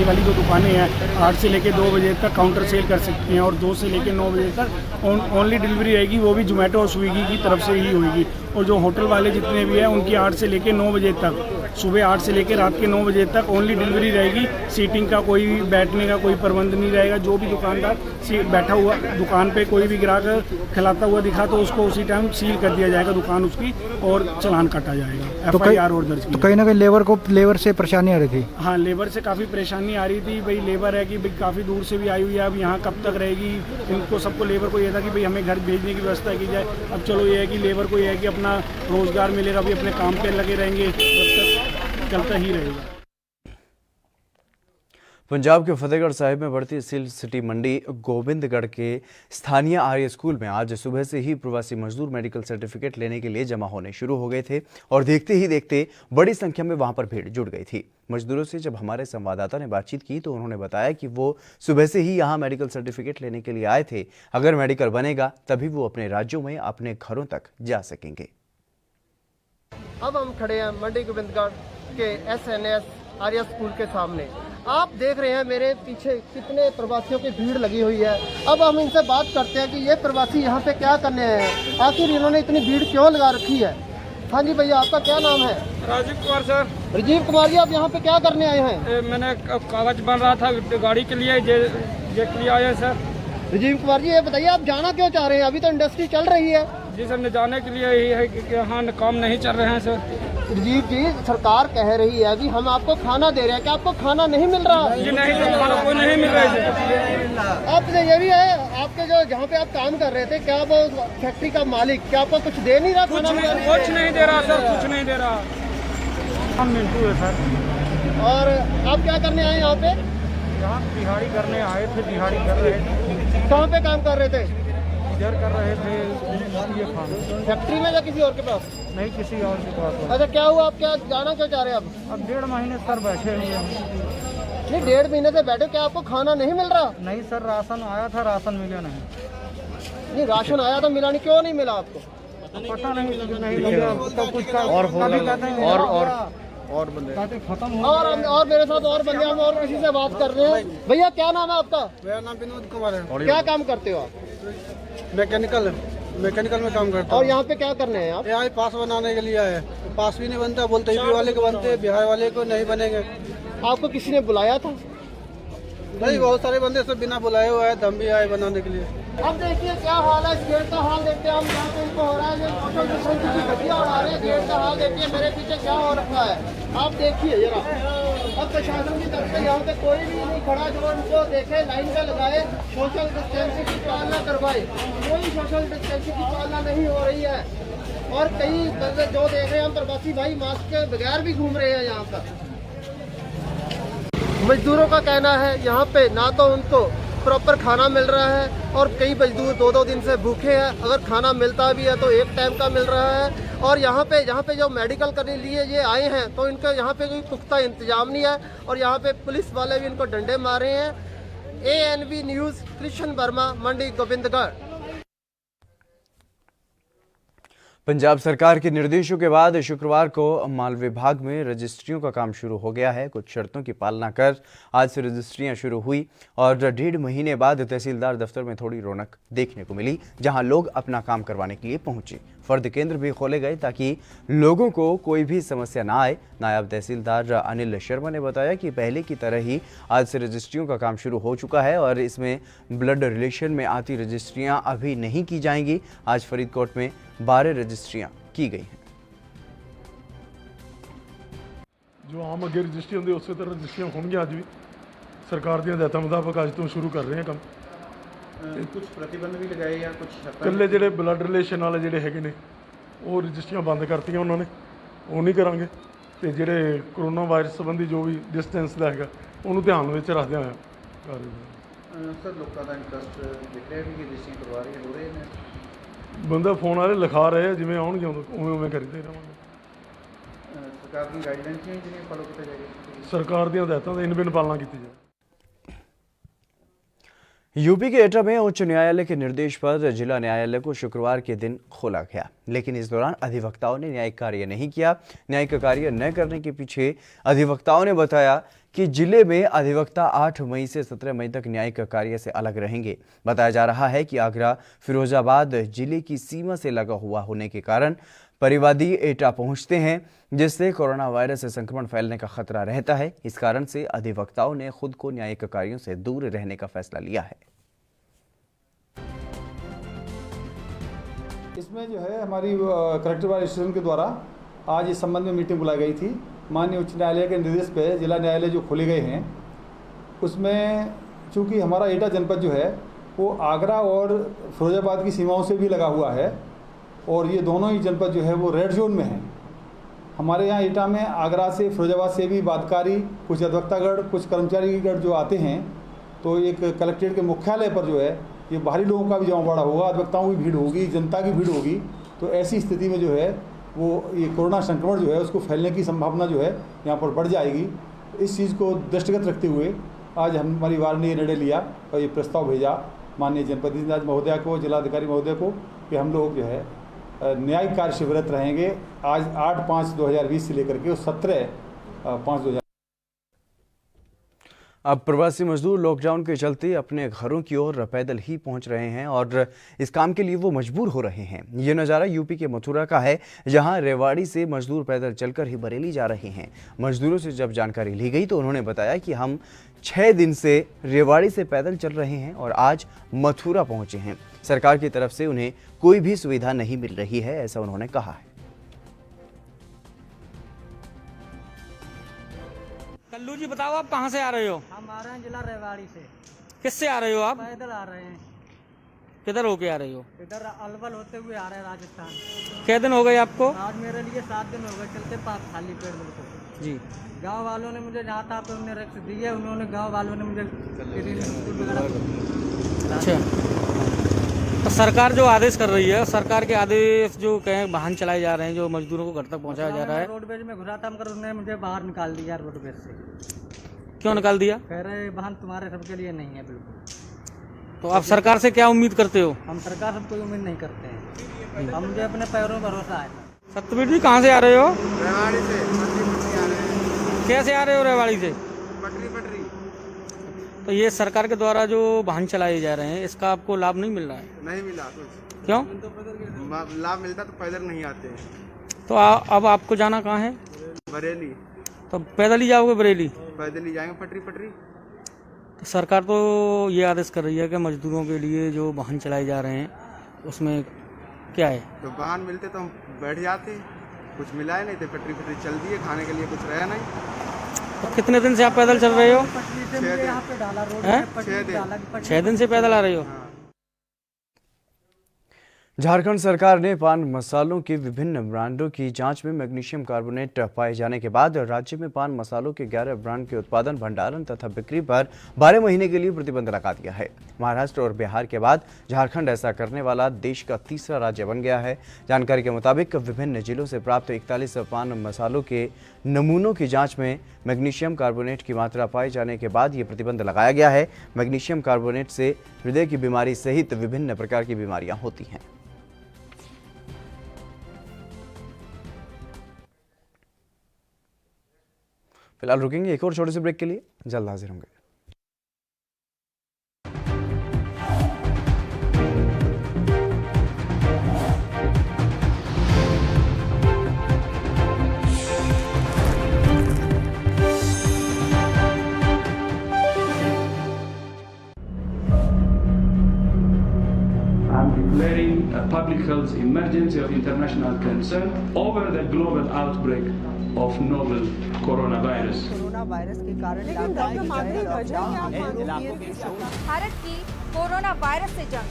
वाली जो दुकानें हैं 8 से लेके 2 बजे तक काउंटर सेल कर सकती हैं, और 2 से लेके 9 बजे तक ओनली डिलीवरी रहेगी, वो भी जोमेटो और स्विगी की तरफ से ही होगी। और जो होटल वाले जितने भी हैं उनकी 8 से लेके 9 बजे तक, सुबह 8 से लेकर रात के 9 बजे तक ओनली डिलीवरी रहेगी। सीटिंग का कोई बैठने का कोई प्रबंध नहीं रहेगा। जो भी दुकानदार बैठा हुआ दुकान पे कोई भी ग्राहक खिलाता हुआ दिखा तो उसको उसी टाइम सील कर दिया जाएगा दुकान उसकी, और चालान काटा जाएगा, FIR और दर्ज। तो कहीं ना कहीं लेबर से परेशानी आ रही थी। हाँ, लेबर से काफ़ी परेशानी आ रही थी। भाई लेबर है कि भाई काफ़ी दूर से भी आई हुई है, अब यहाँ कब तक रहेगी। इनको सबको लेबर को ये था कि भाई हमें घर भेजने की व्यवस्था की जाए। अब चलो ये है कि लेबर को ये है कि अपना रोज़गार मिलेगा, भी अपने काम पे लगे रहेंगे, तब तक चलता ही रहेगा। पंजाब के फतेहगढ़ साहिब में बढ़ती स्टील सिटी मंडी गोविंदगढ़ के स्थानीय आर्य स्कूल में आज सुबह से ही प्रवासी मजदूर मेडिकल सर्टिफिकेट लेने के लिए जमा होने शुरू हो गए थे और देखते ही देखते बड़ी संख्या में वहां पर भीड़ जुट गई थी। मजदूरों से जब हमारे संवाददाता ने बातचीत की तो उन्होंने बताया कि वो सुबह से ही यहाँ मेडिकल सर्टिफिकेट लेने के लिए आए थे। अगर मेडिकल बनेगा तभी वो अपने राज्यों में अपने घरों तक जा सकेंगे। अब हम खड़े हैं मंडी गोविंदगढ़ के SNS आर्या स्कूल के सामने। आप देख रहे हैं मेरे पीछे कितने प्रवासियों की भीड़ लगी हुई है। अब हम इनसे बात करते हैं कि ये प्रवासी यहाँ पे क्या करने आए हैं, आखिर इन्होंने इतनी भीड़ क्यों लगा रखी है। हाँ जी भैया, आपका क्या नाम है? राजीव कुमार सर। राजीव कुमार जी, आप यहाँ पे क्या करने आए हैं? मैंने कागज बन रहा था गाड़ी के लिए, ये लिए आए सर। राजीव कुमार जी, ये बताइए आप जाना क्यों चाह रहे हैं? अभी तो इंडस्ट्री चल रही है। जी सर, जाने के लिए ही है कि यहाँ काम नहीं चल रहे हैं सर। राजीव जी, सरकार कह रही है अभी हम आपको खाना दे रहे हैं, क्या आपको खाना नहीं मिल रहा? जी नहीं सर, खाना कोई नहीं मिल रहा है। आपसे ये भी है, आपके जो जहाँ पे आप काम कर रहे थे, क्या वो फैक्ट्री का मालिक क्या आपको कुछ दे नहीं रहा? कुछ नहीं दे रहा सर, कुछ नहीं दे रहा। हम मिंटू है सर। और आप क्या करने आए यहाँ पे? यहाँ दिहाड़ी करने आए थे, दिहाड़ी कर रहे थे। कहाँ पे काम कर रहे थे? इधर कर रहे थे फैक्ट्री में या किसी और के पास? नहीं, किसी और के पास। अच्छा, क्या हुआ? आप क्या जाना क्यों चाह रहे हैं? अब 1.5 महीने सर बैठे हुए हैं। नहीं, 1.5 महीने से बैठे, क्या आपको खाना नहीं मिल रहा? नहीं सर, राशन आया था, राशन मिला नहीं। नहीं, राशन आया था, मिला नहीं, क्यों नहीं मिला आपको? पता नहीं लगा तो कुछ का और बंदे खत्म और मेरे साथ और बंदे, हम और किसी से बात कर रहे हैं। भैया क्या नाम है आपका? मेरा नाम विनोद कुमार है। क्या काम करते हो आप? मैकेनिकल में काम करता हूँ। और यहाँ पे क्या करने हैं आप? यहाँ पास बनाने के लिए आए। पास भी नहीं बनता, बोलते यूपी वाले को बनते, बिहार वाले को नहीं बनेंगे। आपको किसी ने बुलाया था? नहीं, बहुत सारे बंदे सब बिना बुलाए हुए आए, हम भी आए बनाने के लिए। अब देखिए क्या हाल है, इस गेट का हाल देखते हैं हम, यहाँ पे इनको हो रहा है सोशल डिस्टेंसिंग की घटिया उड़ा रहे हैं। गेट का हाल देखिए, मेरे पीछे क्या हो रखा है, आप देखिए जरा। अब प्रशासन की तरफ से यहाँ पे कोई भी नहीं खड़ा जो उनको देखे, लाइन पे लगाए, सोशल डिस्टेंसिंग की पालना करवाए। कोई सोशल डिस्टेंसिंग की पालना नहीं हो रही है। और कई जो देख रहे हैं हम प्रवासी भाई मास्क के बगैर भी घूम रहे हैं यहाँ पर। मजदूरों का कहना है यहाँ पे ना तो उनको प्रॉपर खाना मिल रहा है, और कई मजदूर 2-2 दिन से भूखे हैं। अगर खाना मिलता भी है तो एक टाइम का मिल रहा है। और यहाँ पे जो मेडिकल करने लिए ये आए हैं तो इनका यहाँ पे कोई पुख्ता इंतजाम नहीं है, और यहाँ पे पुलिस वाले भी इनको डंडे मारे हैं। ANB न्यूज़, कृष्ण वर्मा, मंडी गोविंदगढ़। पंजाब सरकार के निर्देशों के बाद शुक्रवार को माल विभाग में रजिस्ट्रियों का काम शुरू हो गया है। कुछ शर्तों की पालना कर आज से रजिस्ट्रियां शुरू हुई और 1.5 महीने बाद तहसीलदार दफ्तर में थोड़ी रौनक देखने को मिली, जहां लोग अपना काम करवाने के लिए पहुंचे। फर्द केंद्र भी खोले गए ताकि लोगों को कोई भी समस्या ना आए। नायब तहसीलदार अनिल शर्मा ने बताया कि पहले की तरह ही आज से रजिस्ट्रियों का काम शुरू हो चुका है और इसमें ब्लड रिलेशन में आती रजिस्ट्रियां अभी नहीं की जाएंगी। आज फरीदकोट में 12 रजिस्ट्रियां की गई हैं। जो आम अगे रजिस्ट्री होंगे उस तरह रजिस्ट्रियां होंगी। अज भी सरकार दी हदायतों मुताबिक अज तो शुरू कर रहे हैं काम। कुछ प्रतिबंध भी लगाए या कुछ कल्ले जो ब्लड रिलेशन वाले जोड़े है वो रजिस्ट्रियां बंद करती उन्होंने, वो नहीं करांगे। ਤੇ ਜਿਹੜੇ ਕਰੋਨਾ ਵਾਇਰਸ ਸੰਬੰਧੀ ਜੋ ਵੀ ਡਿਸਟੈਂਸ ਦਾ ਹੈਗਾ ਉਹਨੂੰ ਧਿਆਨ ਵਿੱਚ ਰੱਖਦਿਆਂ ਹੋਇਆ ਕਰ ਰਹੇ ਹਾਂ। ਸਰ ਲੋਕਾਂ ਦਾ ਇੰਟਰਸਟ ਦਿਖ ਰਿਹਾ ਕਿ ਰਜਿਸਟਰੀ ਕਰਵਾ ਰਹੇ ਹੋ ਰਹੇ ਨੇ। ਬੰਦਾ ਫੋਨ ਵਾਲੇ ਲਿਖਾ ਰਹੇ ਜਿਵੇਂ ਆਉਣਗੇ ਉਵੇਂ ਕਰੀਦੇ ਰਹਾਂਗੇ। ਸਰਕਾਰ ਦੀ ਗਾਈਡਲਾਈਨ ਜਿਹੜੀਆਂ ਫੋਲੋ ਕੀਤਾ ਜਾਏਗਾ। सरकार दी हदायतों की इन बिन पालना की जाए। यूपी के एटा में उच्च न्यायालय के निर्देश पर जिला न्यायालय को शुक्रवार के दिन खोला गया, लेकिन इस दौरान अधिवक्ताओं ने न्यायिक कार्य नहीं किया। न्यायिक कार्य न करने के पीछे अधिवक्ताओं ने बताया कि जिले में अधिवक्ता 8 मई से 17 मई तक न्यायिक कार्य से अलग रहेंगे। बताया जा रहा है कि आगरा फिरोजाबाद जिले की सीमा से लगा हुआ होने के कारण परिवादी एटा पहुंचते हैं, जिससे कोरोना वायरस से संक्रमण फैलने का खतरा रहता है। इस कारण से अधिवक्ताओं ने खुद को न्यायिक कार्यों से दूर रहने का फैसला लिया है। इसमें जो है हमारी कलेक्टर बार स्टेशन के द्वारा आज इस संबंध में मीटिंग बुलाई गई थी। माननीय उच्च न्यायालय के निर्देश पे जिला न्यायालय जो खोले गए हैं उसमें चूँकि हमारा एटा जनपद जो है वो आगरा और फिरोजाबाद की सीमाओं से भी लगा हुआ है और ये दोनों ही जनपद जो है वो रेड जोन में है। हमारे यहाँ एटा में आगरा से फिरोजाबाद से भी बादकारी, कुछ अधिवक्तागढ़, कुछ कर्मचारीगढ़ जो आते हैं, तो एक कलेक्ट्रेट के मुख्यालय पर जो है ये बाहरी लोगों का भी जमावड़ा होगा, अधिवक्ताओं की भीड़ होगी, जनता की भीड़ होगी। तो ऐसी स्थिति में जो है वो ये कोरोना संक्रमण जो है उसको फैलने की संभावना जो है यहाँ पर बढ़ जाएगी। इस चीज़ को दृष्टिगत रखते हुए आज हमारी वार ने ये निर्णय लिया और ये प्रस्ताव भेजा माननीय जनप्रतिनिधि महोदया को, जिलाधिकारी महोदय को कि हम लोग जो है न्यायिक कार्य से विरत रहेंगे आज 8/5/2020 से लेकर के 17/5/2020। अब प्रवासी मजदूर लॉकडाउन के चलते अपने घरों की ओर पैदल ही पहुंच रहे हैं और इस काम के लिए वो मजबूर हो रहे हैं। ये नज़ारा यूपी के मथुरा का है, जहां रेवाड़ी से मजदूर पैदल चलकर ही बरेली जा रहे हैं। मजदूरों से जब जानकारी ली गई तो उन्होंने बताया कि हम 6 दिन से रेवाड़ी से पैदल चल रहे हैं और आज मथुरा पहुंचे हैं। सरकार की तरफ से उन्हें कोई भी सुविधा नहीं मिल रही है, ऐसा उन्होंने कहा है। कल्लू जी बताओ आप कहाँ से आ रहे हो? हम आ रहे हैं जिला रेवाड़ी से। किससे आ रहे हो आप? पैदल आ रहे हैं। किधर होके आ रहे हो? इधर अलवल होते हुए आ रहे हैं राजस्थान। कितने दिन हो गए आपको? आज मेरे लिए 7 दिन हो गए चलते पास खाली पेड़ बिल्कुल जी। गांव वालों ने मुझे जहाँ था उन्होंने रक्स दी है, उन्होंने गांव वालों ने मुझे अच्छा। तो सरकार जो आदेश कर रही है, सरकार के आदेश जो कहें वाहन चलाए जा रहे हैं, जो मजदूरों को घर तक पहुंचाया जा रहा है। रोडवेज में घुसा था मगर उन्होंने मुझे बाहर निकाल दिया रोडवेज से। क्यों निकाल दिया? कह रहे वाहन तुम्हारे सबके लिए नहीं है बिल्कुल। तो आप सरकार से क्या उम्मीद करते हो? हम सरकार से कोई उम्मीद नहीं करते हैं, हम मुझे अपने पैरों में भरोसा है। सत्यवीर जी कहाँ से आ रहे हो? रेवाड़ी से। पटरी आ रहे हैं। कैसे आ रहे हो रेवाड़ी से? पटरी। तो ये सरकार के द्वारा जो वाहन चलाए जा रहे हैं इसका आपको लाभ नहीं मिल रहा है? नहीं मिला कुछ। क्यों? लाभ मिलता तो पैदल नहीं आते हैं। तो अब आपको जाना कहाँ है? बरेली। तो पैदल ही जाओगे बरेली? पैदल ही जाएंगे पटरी। तो सरकार तो ये आदेश कर रही है कि मजदूरों के लिए जो वाहन चलाए जा रहे हैं उसमें क्या है? तो वाहन मिलते तो हम बैठ जाते, कुछ मिला ही नहीं थे। पटरी चल दी है, खाने के लिए कुछ रहा नहीं। तो कितने दिन से आप पैदल चल रहे हो? 6 दिन से पैदल आ रहे हो? झारखंड सरकार ने पान मसालों के विभिन्न ब्रांडों की जांच में मैग्नीशियम कार्बोनेट पाए जाने के बाद राज्य में पान मसालों के 11 ब्रांड के उत्पादन, भंडारण तथा बिक्री पर 12 महीने के लिए प्रतिबंध लगा दिया है। महाराष्ट्र और बिहार के बाद झारखंड ऐसा करने वाला देश का तीसरा राज्य बन गया है। जानकारी के मुताबिक विभिन्न जिलों से प्राप्त 41 पान मसालों के नमूनों की जांच में मैग्नीशियम कार्बोनेट की मात्रा पाए जाने के बाद ये प्रतिबंध लगाया गया है। मैग्नीशियम कार्बोनेट से हृदय की बीमारी सहित विभिन्न प्रकार की बीमारियां होती हैं। फिलहाल रुकेंगे एक और छोटे से ब्रेक के लिए, जल्द हाजिर होंगे। I'm declaring a public health emergency of international concern over the global outbreak of novel coronavirus. Corona virus के कारण भारत की कोरोना वायरस से जंग।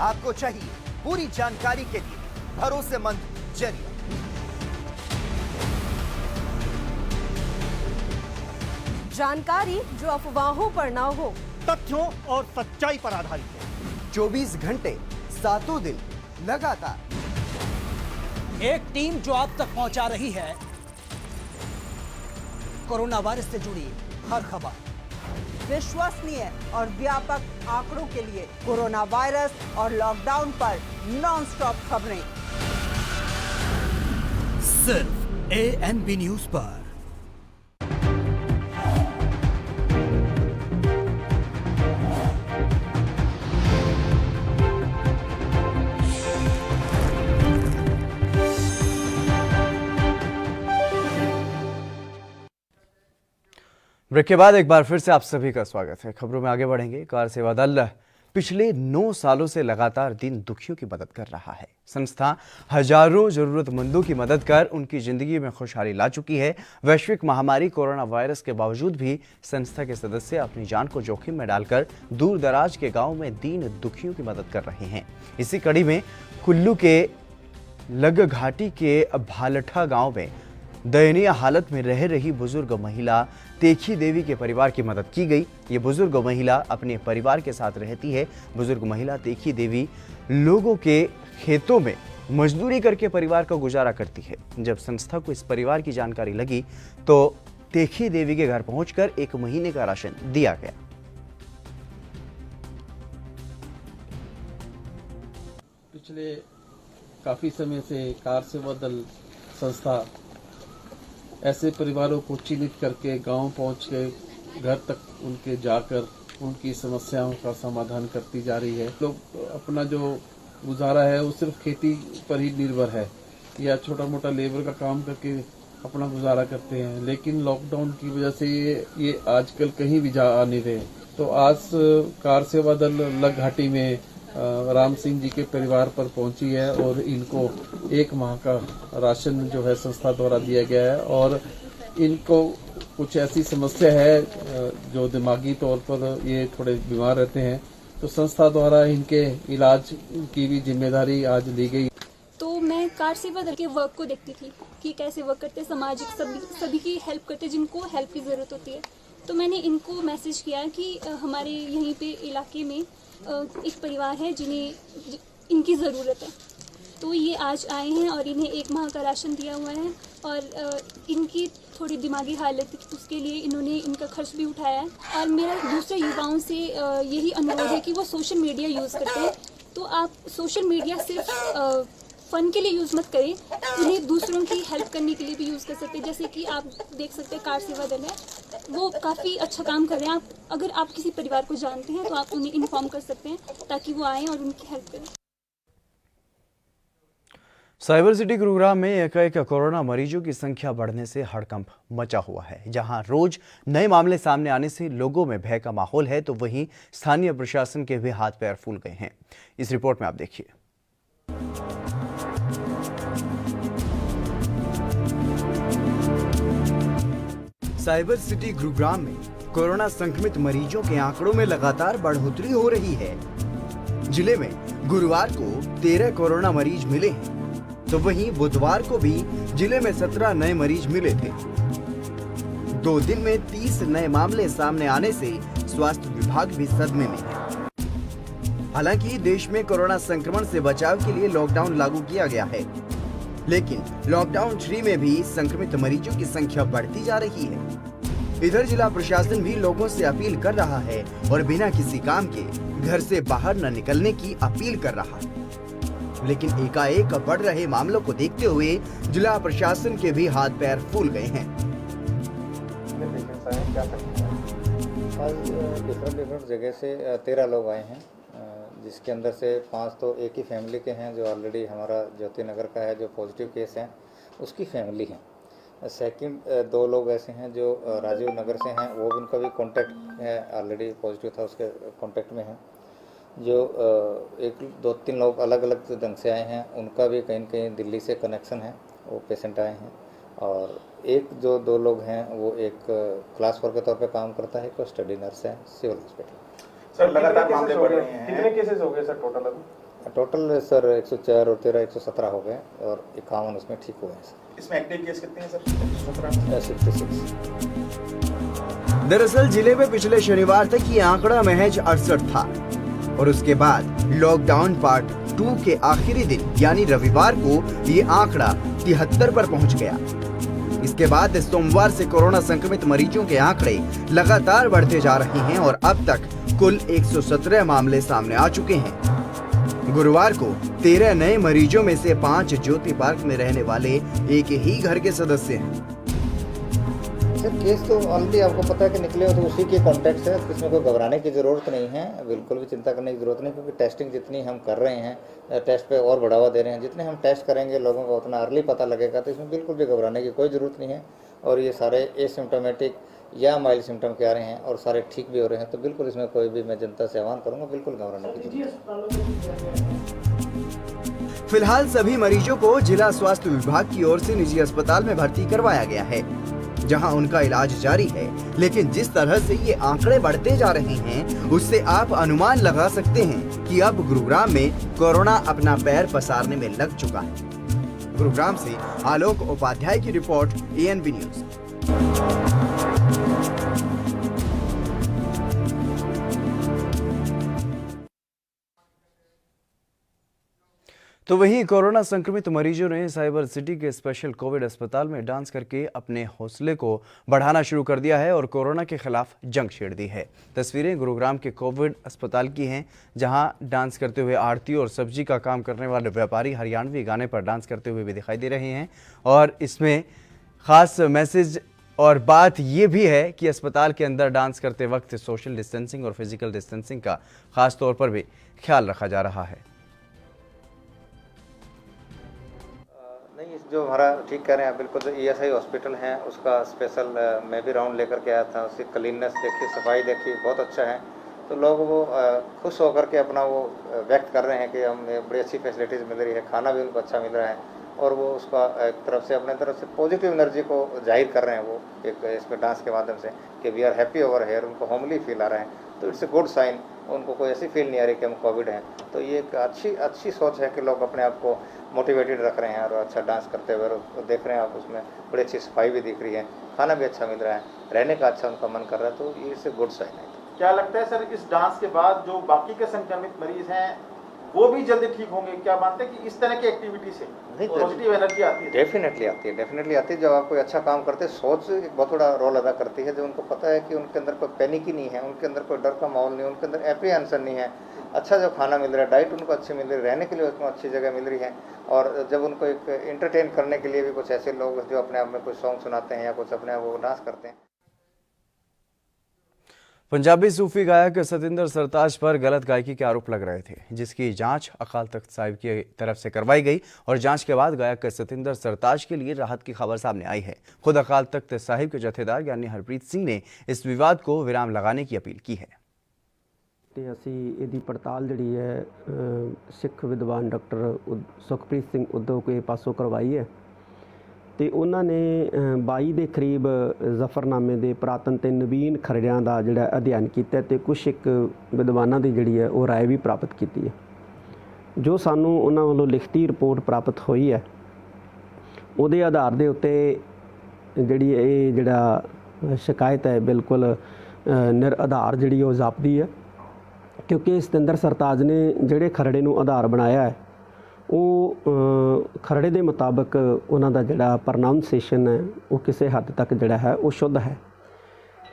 आपको चाहिए पूरी जानकारी के लिए भरोसेमंद जरिया। जानकारी जो अफवाहों पर ना हो, तथ्यों और सच्चाई पर आधारित हो। 24 घंटे, सातों दिन, लगातार एक टीम जो आप तक पहुंचा रही है कोरोना वायरस से जुड़ी हर खबर। विश्वसनीय और व्यापक आंकड़ों के लिए कोरोना वायरस और लॉकडाउन पर नॉनस्टॉप खबरें सिर्फ ANB न्यूज पर। ब्रेक के बाद एक बार फिर से आप सभी का स्वागत है। खबरों में आगे बढ़ेंगे। कार सेवा दल पिछले 9 सालों से लगातार दीन दुखियों की मदद कर रहा है। संस्था हजारों जरूरतमंदों की मदद कर उनकी जिंदगी में खुशहाली ला चुकी है। वैश्विक महामारी कोरोना वायरस के बावजूद भी संस्था के सदस्य अपनी जान को जोखिम में डालकर दूर दराज के गाँव में दीन दुखियों की मदद कर रहे हैं। इसी कड़ी में कुल्लू के लग घाटी के भालठा गाँव में दयनीय हालत में रह रही बुजुर्ग महिला तेखी देवी के परिवार की मदद की गई। ये बुजुर्ग महिला अपने परिवार के साथ रहती है। बुजुर्ग महिला तेखी देवी लोगों के खेतों में मजदूरी करके परिवार का गुजारा करती है। जब संस्था को इस परिवार की जानकारी लगी तो तेखी देवी के घर पहुंचकर 1 महीने का राशन दिया गया। पिछले काफी समय से कार सेवा दल संस्था ऐसे परिवारों को चिन्हित करके गांव पहुंच के घर तक उनके जाकर उनकी समस्याओं का समाधान करती जा रही है। लोग अपना जो गुजारा है वो सिर्फ खेती पर ही निर्भर है या छोटा मोटा लेबर का काम करके अपना गुजारा करते हैं, लेकिन लॉकडाउन की वजह से ये आजकल कहीं भी जा आ नहीं रहे। तो आज कार सेवा दल लग घाटी में राम सिंह जी के परिवार पर पहुंची है और इनको 1 माह का राशन जो है संस्था द्वारा दिया गया है। और इनको कुछ ऐसी समस्या है जो दिमागी तौर पर ये थोड़े बीमार रहते हैं, तो संस्था द्वारा इनके इलाज की भी जिम्मेदारी आज ली गई। तो मैं कार सेवा दल के वर्क को देखती थी कि कैसे वर्क करते, सामाजिक सभी की हेल्प करते जिनको हेल्प की ज़रूरत होती है। तो मैंने इनको मैसेज किया कि हमारे यहीं पे इलाके में एक परिवार है जिन्हें इनकी ज़रूरत है। तो ये आज आए हैं और इन्हें 1 माह का राशन दिया हुआ है और इनकी थोड़ी दिमागी हालत थी, उसके लिए इन्होंने इनका खर्च भी उठाया है। और मेरा दूसरे युवाओं से यही अनुरोध है कि वो सोशल मीडिया यूज़ करते हैं। तो आप सोशल मीडिया सिर्फ फ़न के लिए यूज़ मत करें, उन्हें दूसरों की हेल्प करने के लिए भी यूज़ कर सकते हैं। जैसे कि आप देख सकते हैं कार सेवा दल है, वो काफ़ी अच्छा काम कर रहे हैं। अगर आप किसी परिवार को जानते हैं तो आप उन्हें इन्फॉर्म कर सकते हैं ताकि वो आएँ और उनकी हेल्प करें। साइबर सिटी गुरुग्राम में एकाएक कोरोना मरीजों की संख्या बढ़ने से हड़कंप मचा हुआ है। जहां रोज नए मामले सामने आने से लोगों में भय का माहौल है, तो वहीं स्थानीय प्रशासन के भी हाथ पैर फूल गए हैं। इस रिपोर्ट में आप देखिए। साइबर सिटी गुरुग्राम में कोरोना संक्रमित मरीजों के आंकड़ों में लगातार बढ़ोतरी हो रही है। जिले में गुरुवार को 13 कोरोना मरीज मिले हैं, तो वहीं बुधवार को भी जिले में 17 नए मरीज मिले थे। 2 दिन में 30 नए मामले सामने आने से स्वास्थ्य विभाग भी सदमे में है। हालांकि देश में कोरोना संक्रमण से बचाव के लिए लॉकडाउन लागू किया गया है, लेकिन लॉकडाउन 3 में भी संक्रमित मरीजों की संख्या बढ़ती जा रही है। इधर जिला प्रशासन भी लोगों से अपील कर रहा है और बिना किसी काम के घर से बाहर न निकलने की अपील कर रहा है, लेकिन एकाएक बढ़ रहे मामलों को देखते हुए जिला प्रशासन के भी हाथ पैर फूल गए हैं। आज डिफरेंट जगह से 13 लोग आए हैं, जिसके अंदर से 5 तो एक ही फैमिली के हैं जो ऑलरेडी हमारा ज्योति नगर का है, जो पॉजिटिव केस है उसकी फैमिली है। सेकंड 2 लोग ऐसे हैं जो राजीव नगर से हैं, वो भी उनका भी कांटेक्ट है, ऑलरेडी पॉजिटिव था उसके कांटेक्ट में है। जो 1-2-3 लोग अलग अलग ढंग से आए हैं, उनका भी कहीं न कहीं दिल्ली से कनेक्शन है, वो पेशेंट आए हैं। और जो 2 लोग हैं वो एक क्लास 4 के तौर पे काम करता है, एक स्टडी नर्स है सिविल हॉस्पिटल। सर लगातार मामले बढ़ रहे हैं, कितने केसेस हो गए सर टोटल अभी? टोटल सर 104 और 13 117 हो गए और 51 उसमें ठीक हुए हैं सर। इसमें एक्टिव केस कितने हैं सर? 66। दरअसल जिले में पिछले शनिवार तक ये आंकड़ा महज 68 था और उसके बाद लॉकडाउन पार्ट 2 के आखिरी दिन यानी रविवार को ये आंकड़ा 73 पर पहुंच गया। इसके बाद सोमवार से कोरोना संक्रमित मरीजों के आंकड़े लगातार बढ़ते जा रहे हैं और अब तक कुल 117 मामले सामने आ चुके हैं। गुरुवार को 13 नए मरीजों में से 5 ज्योति पार्क में रहने वाले एक ही घर के सदस्य हैं। सर केस तो ऑलरेडी आपको पता है कि निकले हो तो उसी के कॉन्टेक्ट है, इसमें कोई घबराने की ज़रूरत नहीं है, बिल्कुल भी चिंता करने की ज़रूरत नहीं, क्योंकि टेस्टिंग जितनी हम कर रहे हैं टेस्ट पे और बढ़ावा दे रहे हैं, जितने हम टेस्ट करेंगे लोगों का उतना अर्ली पता लगेगा, तो इसमें बिल्कुल भी घबराने की कोई ज़रूरत नहीं है। और ये सारे एसिम्टोमेटिक या माइल्ड सिम्टम के आ रहे हैं और सारे ठीक भी हो रहे हैं, तो बिल्कुल इसमें कोई भी मैं जनता से आह्वान करूँगा, बिल्कुल घबराने की ज़रूरत नहीं। फिलहाल सभी मरीजों को जिला स्वास्थ्य विभाग की ओर से निजी अस्पताल में भर्ती करवाया गया है, जहां उनका इलाज जारी है। लेकिन जिस तरह से ये आंकड़े बढ़ते जा रहे हैं उससे आप अनुमान लगा सकते हैं कि अब गुरुग्राम में कोरोना अपना पैर पसारने में लग चुका है। गुरुग्राम से आलोक उपाध्याय की रिपोर्ट, ANB न्यूज। तो वहीं कोरोना संक्रमित मरीजों ने साइबर सिटी के स्पेशल कोविड अस्पताल में डांस करके अपने हौसले को बढ़ाना शुरू कर दिया है और कोरोना के खिलाफ जंग छेड़ दी है। तस्वीरें गुरुग्राम के कोविड अस्पताल की हैं, जहां डांस करते हुए आरती और सब्जी का काम करने वाले व्यापारी हरियाणवी गाने पर डांस करते हुए भी दिखाई दे रहे हैं। और इसमें खास मैसेज और बात ये भी है कि अस्पताल के अंदर डांस करते वक्त सोशल डिस्टेंसिंग और फिजिकल डिस्टेंसिंग का खास तौर पर भी ख्याल रखा जा रहा है। नहीं, जो हमारा ठीक कह रहे हैं बिल्कुल, जो ESI हॉस्पिटल है उसका स्पेशल मैं भी राउंड लेकर के आया था, उसकी क्लीननेस देखी, सफाई देखी, बहुत अच्छा है। तो लोग वो खुश होकर के अपना वो व्यक्त कर रहे हैं कि हमें बड़ी अच्छी फैसिलिटीज़ मिल रही है, खाना भी उनको अच्छा मिल रहा है और वो उसका एक तरफ से अपने तरफ से पॉजिटिव एनर्जी को जाहिर कर रहे हैं वो एक इसमें डांस के माध्यम से कि we are happy over here, उनको होमली फील आ रहा है। तो इट्स ए गुड साइन, उनको कोई ऐसी फील नहीं आ रही कि हम कोविड हैं। तो ये एक अच्छी सोच है कि लोग अपने आप को मोटिवेटेड रख रहे हैं और अच्छा डांस करते हुए देख रहे हैं आप, उसमें बड़ी अच्छी सफाई भी दिख रही है, खाना भी अच्छा मिल रहा है, रहने का अच्छा उनका मन कर रहा है, तो ये इससे गुड साइन है। क्या लगता है सर, इस डांस के बाद जो बाकी के संक्रमित मरीज हैं वो भी जल्दी ठीक होंगे? क्या मानते हैं कि इस तरह की एक्टिविटी से पॉजिटिव एनर्जी आती है? डेफिनेटली आती है। जब आप कोई अच्छा काम करते हैं, सोच एक बहुत बड़ा रोल अदा करती है। जो उनको पता है कि उनके अंदर कोई पैनिक ही नहीं है, उनके अंदर कोई डर का माहौल नहीं है, उनके अंदर एप्रीहेंशन नहीं है, अच्छा जो खाना मिल रहा है, डाइट उनको अच्छी मिल रही है, रहने के लिए उनको अच्छी जगह मिल रही है, और जब उनको एक एंटरटेन करने के लिए भी कुछ ऐसे लोग जो अपने आप में कुछ सॉन्ग सुनाते हैं या कुछ अपने आप वो डांस करते हैं। पंजाबी सूफी गायक सतिंदर सरताज पर गलत गायकी के आरोप लग रहे थे, जिसकी जांच अकाल तख्त साहिब की तरफ से करवाई गई और जांच के बाद गायक सतिंदर सरताज के लिए राहत की खबर सामने आई है। खुद अकाल तख्त साहिब के जथेदार यानी हरप्रीत सिंह ने इस विवाद को विराम लगाने की अपील की है। ਤੇ ਅਸੀਂ ਇਹਦੀ ਪੜਤਾਲ ਜਿਹੜੀ ਹੈ ਸਿੱਖ ਵਿਦਵਾਨ ਡਾਕਟਰ ਸੁਖਪ੍ਰੀਤ ਸਿੰਘ ਉਦੋਂ ਕੇ ਪਾਸੋਂ ਕਰਵਾਈ ਹੈ ਤੇ ਉਹਨਾਂ ਨੇ 22 ਦੇ ਕਰੀਬ ਜ਼ਫਰਨਾਮੇ ਦੇ ਪੁਰਾਤਨ ਤੇ ਨਵੀਨ ਖਰੜਿਆਂ ਦਾ ਜਿਹੜਾ ਅਧਿਐਨ ਕੀਤਾ ਤੇ ਕੁਝ ਇੱਕ ਵਿਦਵਾਨਾਂ ਦੀ ਜਿਹੜੀ ਹੈ ਉਹ ਰਾਏ ਵੀ ਪ੍ਰਾਪਤ ਕੀਤੀ ਹੈ। ਜੋ ਸਾਨੂੰ ਉਹਨਾਂ ਵੱਲੋਂ ਲਿਖਤੀ ਰਿਪੋਰਟ ਪ੍ਰਾਪਤ ਹੋਈ ਹੈ ਉਹਦੇ ਆਧਾਰ ਦੇ ਉੱਤੇ ਜਿਹੜੀ ਇਹ ਜਿਹੜਾ ਸ਼ਿਕਾਇਤ ਹੈ ਬਿਲਕੁਲ ਨਿਰ ਆਧਾਰ ਜਿਹੜੀ ਉਹ ਜਾਪਦੀ ਹੈ, ਕਿਉਂਕਿ ਸਤਿੰਦਰ ਸਰਤਾਜ ਨੇ ਜਿਹੜੇ ਖਰੜੇ ਨੂੰ ਆਧਾਰ ਬਣਾਇਆ ਹੈ ਉਹ ਖਰੜੇ ਦੇ ਮੁਤਾਬਕ ਉਹਨਾਂ ਦਾ ਜਿਹੜਾ ਪ੍ਰੋਨਾਊਂਸੀਏਸ਼ਨ ਹੈ ਉਹ ਕਿਸੇ ਹੱਦ ਤੱਕ ਜਿਹੜਾ ਹੈ ਉਹ ਸ਼ੁੱਧ ਹੈ।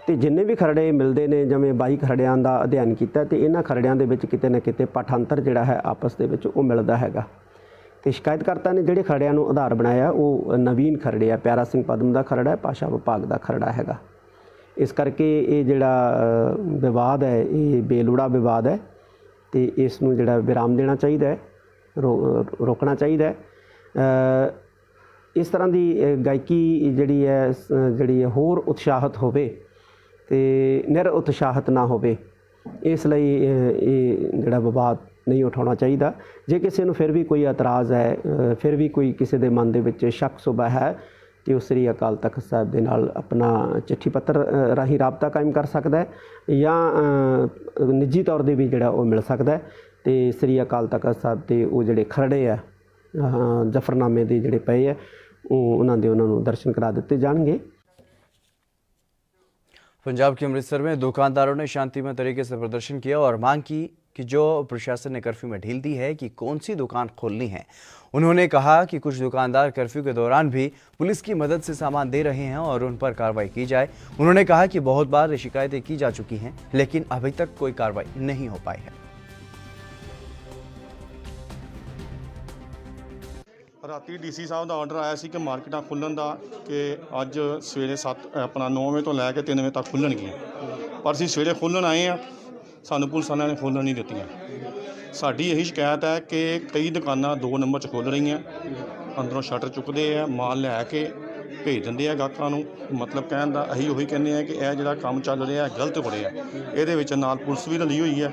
ਤੇ ਜਿੰਨੇ ਵੀ ਖਰੜੇ ਮਿਲਦੇ ਨੇ, ਜਿਵੇਂ 22 ਖਰੜਿਆਂ ਦਾ ਅਧਿਐਨ ਕੀਤਾ ਤੇ ਇਹਨਾਂ ਖਰੜਿਆਂ ਦੇ ਵਿੱਚ ਕਿਤੇ ਨਾ ਕਿਤੇ ਪਾਠਾਂਤਰ ਜਿਹੜਾ ਹੈ ਆਪਸ ਦੇ ਵਿੱਚ ਉਹ ਮਿਲਦਾ ਹੈਗਾ। ਤੇ ਸ਼ਿਕਾਇਤਕਰਤਾ ਨੇ ਜਿਹੜੇ ਖਰੜਿਆਂ ਨੂੰ ਆਧਾਰ ਬਣਾਇਆ ਉਹ ਨਵੀਨ ਖਰੜੇ ਆ, ਪਿਆਰਾ ਸਿੰਘ ਪਦਮ ਦਾ ਖਰੜਾ ਹੈ, ਭਾਸ਼ਾ ਵਿਭਾਗ ਦਾ ਖਰੜਾ ਹੈਗਾ। ਇਸ ਕਰਕੇ ਇਹ ਜਿਹੜਾ ਵਿਵਾਦ ਹੈ ਇਹ ਬੇਲੋੜਾ ਵਿਵਾਦ ਹੈ ਤੇ ਇਸ ਨੂੰ ਜਿਹੜਾ ਵਿਰਾਮ ਦੇਣਾ ਚਾਹੀਦਾ ਹੈ, ਰੋਕਣਾ ਚਾਹੀਦਾ ਹੈ। ਇਸ ਤਰ੍ਹਾਂ ਦੀ ਗਾਇਕੀ ਜਿਹੜੀ ਹੈ ਹੋਰ ਉਤਸ਼ਾਹਿਤ ਹੋਵੇ ਤੇ ਨਿਰ ਉਤਸ਼ਾਹਿਤ ਨਾ ਹੋਵੇ, ਇਸ ਲਈ ਇਹ ਜਿਹੜਾ ਵਿਵਾਦ ਨਹੀਂ ਉਠਾਉਣਾ ਚਾਹੀਦਾ। ਜੇ ਕਿਸੇ ਨੂੰ ਫਿਰ ਵੀ ਕੋਈ ਇਤਰਾਜ਼ ਹੈ, ਫਿਰ ਵੀ ਕੋਈ ਕਿਸੇ ਦੇ ਮਨ ਦੇ ਵਿੱਚ ਸ਼ੱਕ ਸੁਭਾ ਹੈ ਤੇ ਉਹ ਸ੍ਰੀ ਅਕਾਲ ਤਖਤ ਸਾਹਿਬ ਦੇ ਨਾਲ ਆਪਣਾ ਚਿੱਠੀ ਪੱਤਰ ਰਾਹੀਂ ਰਾਬਤਾ ਕਾਇਮ ਕਰ ਸਕਦਾ ਹੈ ਜਾਂ ਨਿੱਜੀ ਤੌਰ 'ਤੇ ਵੀ ਜਿਹੜਾ ਉਹ ਮਿਲ ਸਕਦਾ ਹੈ ਤੇ ਸ੍ਰੀ ਅਕਾਲ ਤਖਤ ਸਾਹਿਬ ਤੇ ਉਹ ਜਿਹੜੇ ਖਰੜੇ ਆ ਜਫਰਨਾਮੇ ਦੇ ਜਿਹੜੇ ਪਏ ਆ ਉਹਨਾਂ ਨੂੰ ਦਰਸ਼ਨ ਕਰਾ ਦਿੱਤੇ ਜਾਣਗੇ। पंजाब के अमृतसर में दुकानदारों ने शांतिमय तरीके से प्रदर्शन किया और मांग की कि जो प्रशासन ने कर्फ्यू में ढील दी है कि कौन सी दुकान खोलनी है। उन्होंने कहा कि कुछ दुकानदार कर्फ्यू के दौरान भी पुलिस की मदद से सामान दे रहे हैं और उन पर कार्रवाई की जाए। उन्होंने कहा कि बहुत बार शिकायतें की जा चुकी हैं लेकिन अभी तक कोई कार्रवाई नहीं हो पाई है। ਰਾਤੀ ਡੀਸੀ ਸਾਹਿਬ ਦਾ ਆਰਡਰ ਆਇਆ ਸੀ ਕਿ ਮਾਰਕੀਟਾਂ ਖੁੱਲ੍ਹਣ ਦਾ ਕਿ ਅੱਜ ਸਵੇਰੇ 9 ਵਜੇ ਤੋਂ ਲੈ ਕੇ 3 ਵਜੇ ਤੱਕ ਖੁੱਲ੍ਹਣਗੀਆਂ, ਪਰ ਅਸੀਂ ਸਵੇਰੇ ਖੋਲ੍ਹਣ ਆਏ ਹਾਂ, ਸਾਨੂੰ ਪੁਲਿਸ ਵਾਲਿਆਂ ਨੇ ਖੋਲ੍ਹਣ ਨਹੀਂ ਦਿੱਤੀਆਂ। ਸਾਡੀ ਇਹੀ ਸ਼ਿਕਾਇਤ ਹੈ ਕਿ ਕਈ ਦੁਕਾਨਾਂ 2 ਨੰਬਰ 'ਚ ਖੋਲ੍ਹ ਰਹੀਆਂ, ਅੰਦਰੋਂ ਸ਼ਟਰ ਚੁੱਕਦੇ ਆ, ਮਾਲ ਲੈ ਕੇ ਭੇਜ ਦਿੰਦੇ ਆ ਗਾਹਕਾਂ ਨੂੰ। ਮਤਲਬ ਕਹਿਣ ਦਾ ਅਸੀਂ ਉਹੀ ਕਹਿੰਦੇ ਆ ਕਿ ਇਹ ਜਿਹੜਾ ਕੰਮ ਚੱਲ ਰਿਹਾ ਗਲਤ ਹੋ ਰਿਹਾ। ਇਹਦੇ ਵਿੱਚ ਨਾਲ ਪੁਲਿਸ ਵੀ ਰਲੀ ਹੋਈ ਹੈ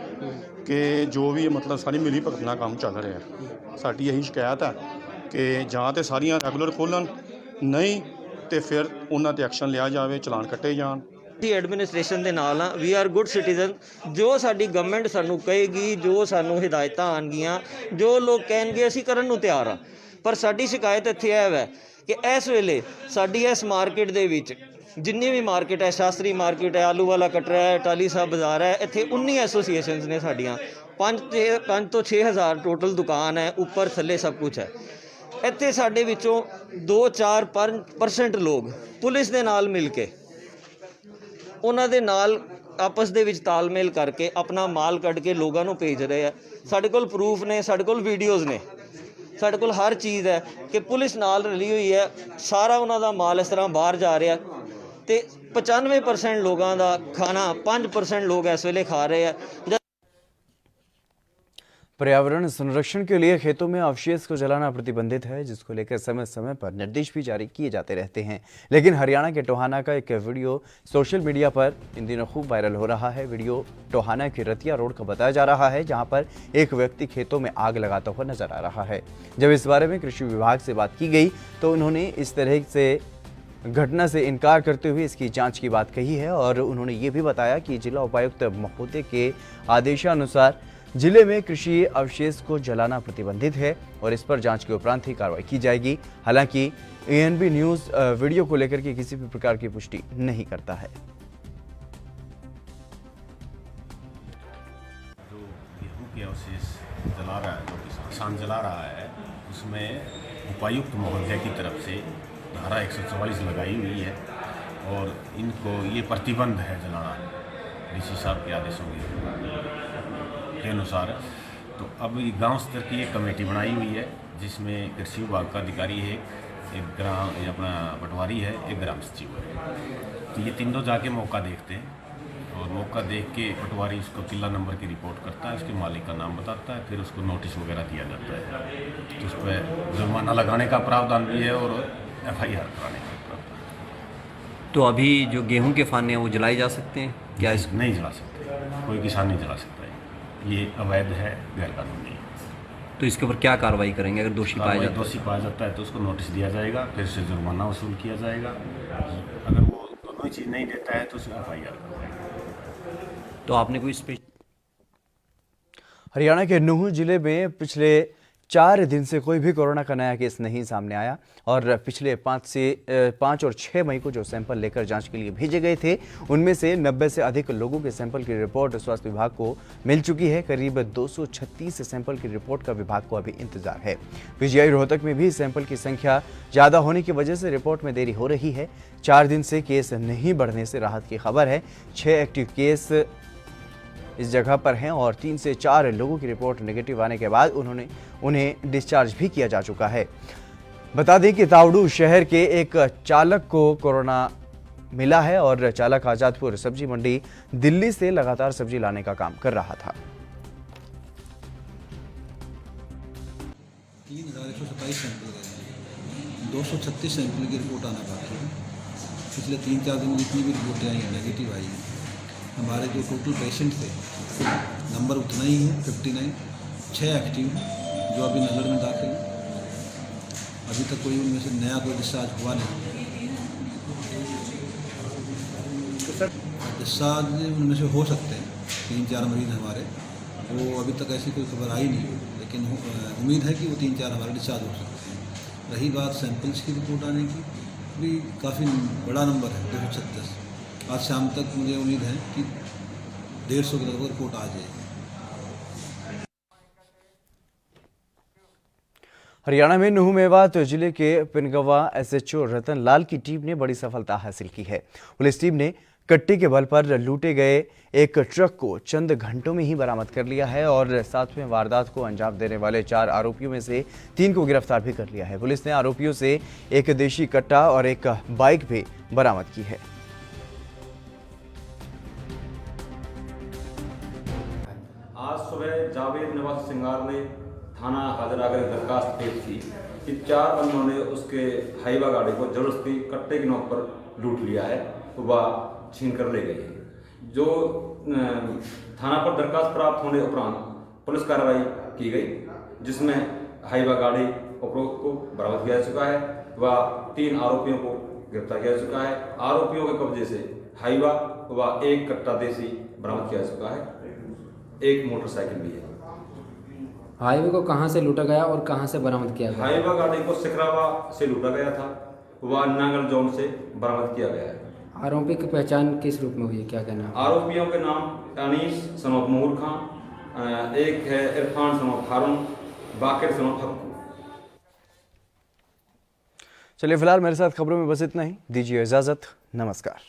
ਕਿ ਜੋ ਵੀ ਮਤਲਬ ਸਾਰੀ ਮਿਲੀ ਭਗਤ ਨਾਲ ਕੰਮ ਚੱਲ ਰਿਹਾ। ਸਾਡੀ ਇਹੀ ਸ਼ਿਕਾਇਤ ਹੈ ਕਿ ਜਾਂ ਤਾਂ ਸਾਰੀਆਂ ਰੈਗੂਲਰ ਖੋਲ੍ਹਣ, ਨਹੀਂ ਤੇ ਫਿਰ ਉਹਨਾਂ 'ਤੇ ਐਕਸ਼ਨ ਲਿਆ ਜਾਵੇ, ਚਲਾਨ ਕੱਟੇ ਜਾਣ। ਅਸੀਂ ਐਡਮਿਨਿਸਟ੍ਰੇਸ਼ਨ ਦੇ ਨਾਲ ਹਾਂ, ਵੀ ਆਰ ਗੁੱਡ ਸਿਟੀਜ਼ਨ। ਜੋ ਸਾਡੀ ਗਵਰਨਮੈਂਟ ਸਾਨੂੰ ਕਹੇਗੀ, ਜੋ ਸਾਨੂੰ ਹਿਦਾਇਤਾਂ ਆਉਣਗੀਆਂ, ਜੋ ਲੋਕ ਕਹਿਣਗੇ ਅਸੀਂ ਕਰਨ ਨੂੰ ਤਿਆਰ ਹਾਂ। ਪਰ ਸਾਡੀ ਸ਼ਿਕਾਇਤ ਇੱਥੇ ਇਹ ਹੈ ਕਿ ਇਸ ਵੇਲੇ ਸਾਡੀ ਇਸ ਮਾਰਕੀਟ ਦੇ ਵਿੱਚ ਜਿੰਨੀ ਵੀ ਮਾਰਕੀਟ ਹੈ, ਸ਼ਾਸਤਰੀ ਮਾਰਕੀਟ ਹੈ, ਆਲੂ ਵਾਲਾ ਕਟਰਾ ਹੈ, ਟਾਲੀ ਸਾਹਿਬ ਬਾਜ਼ਾਰ ਹੈ, ਇੱਥੇ 19 ਐਸੋਸੀਏਸ਼ਨਸ ਨੇ ਸਾਡੀਆਂ। 5 ਤੋਂ 6 ਹਜ਼ਾਰ ਟੋਟਲ ਦੁਕਾਨ ਹੈ, ਉੱਪਰ ਥੱਲੇ ਸਭ ਕੁਛ ਹੈ। ਇੱਥੇ ਸਾਡੇ ਵਿੱਚੋਂ 2-4% ਲੋਕ ਪੁਲਿਸ ਦੇ ਨਾਲ ਮਿਲ ਕੇ ਉਹਨਾਂ ਦੇ ਨਾਲ ਆਪਸ ਦੇ ਵਿੱਚ ਤਾਲਮੇਲ ਕਰਕੇ ਆਪਣਾ ਮਾਲ ਕੱਢ ਕੇ ਲੋਕਾਂ ਨੂੰ ਭੇਜ ਰਹੇ ਆ। ਸਾਡੇ ਕੋਲ ਪ੍ਰੂਫ ਨੇ, ਸਾਡੇ ਕੋਲ ਵੀਡੀਓਜ਼ ਨੇ, ਸਾਡੇ ਕੋਲ ਹਰ ਚੀਜ਼ ਹੈ ਕਿ ਪੁਲਿਸ ਨਾਲ ਰਲੀ ਹੋਈ ਹੈ। ਸਾਰਾ ਉਹਨਾਂ ਦਾ ਮਾਲ ਇਸ ਤਰ੍ਹਾਂ ਬਾਹਰ ਜਾ ਰਿਹਾ ਤੇ 95% ਲੋਕਾਂ ਦਾ ਖਾਣਾ 5% ਲੋਕ ਇਸ ਵੇਲੇ ਖਾ ਰਹੇ ਆ। पर्यावरण संरक्षण के लिए खेतों में अवशेष को जलाना प्रतिबंधित है, जिसको लेकर समय समय पर निर्देश भी जारी किए जाते रहते हैं। लेकिन हरियाणा के टोहाना का एक वीडियो सोशल मीडिया पर इन दिनों खूब वायरल हो रहा है। वीडियो टोहाना की रतिया रोड का बताया जा रहा है, जहां पर एक व्यक्ति खेतों में आग लगाता हुआ नजर आ रहा है। जब इस बारे में कृषि विभाग से बात की गई तो उन्होंने इस तरह से घटना से इनकार करते हुए इसकी जांच की बात कही है और उन्होंने ये भी बताया कि जिला उपायुक्त महोदय के आदेशानुसार जिले में कृषि अवशेष को जलाना प्रतिबंधित है और इस पर जांच के उपरांत ही कार्रवाई की जाएगी। हालांकि ANB न्यूज़ वीडियो को लेकर के किसी भी प्रकार की पुष्टि नहीं करता है। जो गेहूं के अवशेष जला रहा है, जो किसान जला रहा है, उसमें उपायुक्त महोदय की तरफ से धारा 144 लगाई हुई है और इनको ये प्रतिबंध है जलाना डीसी साहब के आदेशों के अनुसार। तो अब ये गांव स्तर की एक कमेटी बनाई हुई है जिसमें कृषि विभाग का अधिकारी है, एक ग्राम अपना पटवारी है, एक ग्राम सचिव है। तो ये तीनों जाके मौका देखते हैं और मौका देख के पटवारी उसको किला नंबर की रिपोर्ट करता है, उसके मालिक का नाम बताता है, फिर उसको नोटिस वगैरह दिया जाता है। तो उस पर जुर्माना लगाने का प्रावधान भी है और FIR कराने का प्रावधान। तो अभी जो गेहूं के फाने हैं वो जलाए जा सकते हैं क्या? इस नहीं जला सकते, कोई किसान नहीं जला सकता, ये अवैध है, गैर कानूनी है। तो इसके ऊपर क्या कार्रवाई करेंगे अगर दोषी पाया जाता है? तो उसको नोटिस दिया जाएगा, फिर से जुर्माना वसूल किया जाएगा। अगर वो दोनों चीज़ नहीं देता है तो उसमें FIR करवाएगा। तो आपने कोई हरियाणा के नूंह जिले में पिछले 4 दिन से कोई भी कोरोना का नया केस नहीं सामने आया और पिछले 5 और 6 मई को जो सैंपल लेकर जांच के लिए भेजे गए थे उनमें से 90 से अधिक लोगों के सैंपल की रिपोर्ट स्वास्थ्य विभाग को मिल चुकी है। करीब 236 सैंपल की रिपोर्ट का विभाग को अभी इंतजार है। PGI रोहतक में भी सैंपल की संख्या ज़्यादा होने की वजह से रिपोर्ट में देरी हो रही है। 4 दिन से केस नहीं बढ़ने से राहत की खबर है। 6 एक्टिव केस इस जगह पर हैं और 3 से 4 लोगों की रिपोर्ट नेगेटिव आने के बाद उन्हें डिस्चार्ज भी किया जा चुका है। बता दें कि तावड़ू शहर के एक चालक को कोरोना मिला है और चालक आजादपुर सब्जी मंडी दिल्ली से लगातार सब्जी लाने का काम कर रहा था। 3127 सैंपल गए, 236 सैंपल की रिपोर्ट आना बाकी है। पिछले 3-4 दिन में जितनी भी रिपोर्टें आई हैं नेगेटिव आई हैं। हमारे जो टोटल पेशेंट थे नंबर उतना ही है 59, 6 एक्टिव जो अभी नजर में दाखिल है। अभी तक कोई उनमें से नया कोई डिस्चार्ज हुआ नहीं। डिस्चार्ज उनमें से हो सकते हैं, 3-4 मरीज हमारे वो अभी तक ऐसी कोई खबर आई नहीं है, लेकिन उम्मीद है कि वो 3-4 हमारे डिस्चार्ज हो सकते हैं। रही बात सैंपल्स की रिपोर्ट आने की, भी काफ़ी बड़ा नंबर है 236। आज शाम तक मुझे उम्मीद है कि 150 के लगभग रिपोर्ट आ जाएगी। हरियाणा में नुह मेवात जिले के पिनगवा एसएचओ रतन लाल की टीम ने बड़ी सफलता हासिल की है। पुलिस टीम ने कट्टे के बल पर लूटे गए एक ट्रक को चंद घंटों में ही बरामद कर लिया है और साथ में वारदात को अंजाम देने वाले 4 आरोपियों में से 3 को गिरफ्तार भी कर लिया है। पुलिस ने आरोपियों से एक देशी कट्टा और एक बाइक भी बरामद की है। आज सुबह जावेद निवासी सिंगार ने थाना हाजिर आकर दरखास्त पेश की कि 4 बंदों ने उसके हाईवा गाड़ी को जबरदस्ती कट्टे की नोक पर लूट लिया है, वह छीन कर ले गए हैं। जो थाना पर दरखास्त प्राप्त होने उपरांत पुलिस कार्रवाई की गई, जिसमें हाईवा गाड़ी उपरोक्त को बरामद किया जा चुका है। वह 3 आरोपियों को गिरफ्तार किया जा चुका है। आरोपियों के कब्जे से हाईवा व एक कट्टा देसी बरामद किया जा चुका है। एक मोटरसाइकिल भी है। हाईवे को कहां से लूटा गया और कहां से बरामद किया गया? हाईवा गाड़ी को सिकरावा से लूटा गया था, वह नांगल जोन से बरामद किया गया है। आरोपी की पहचान किस रूप में हुई है, क्या कहना है? आरोपियों के नाम अनीस सनोफ मूर खान, एक है इरफान सनोफ हारून, बाकिर सनोफ हक्कू। चलिए फिलहाल मेरे साथ खबरों में बस इतना ही। दीजिए इजाजत। नमस्कार।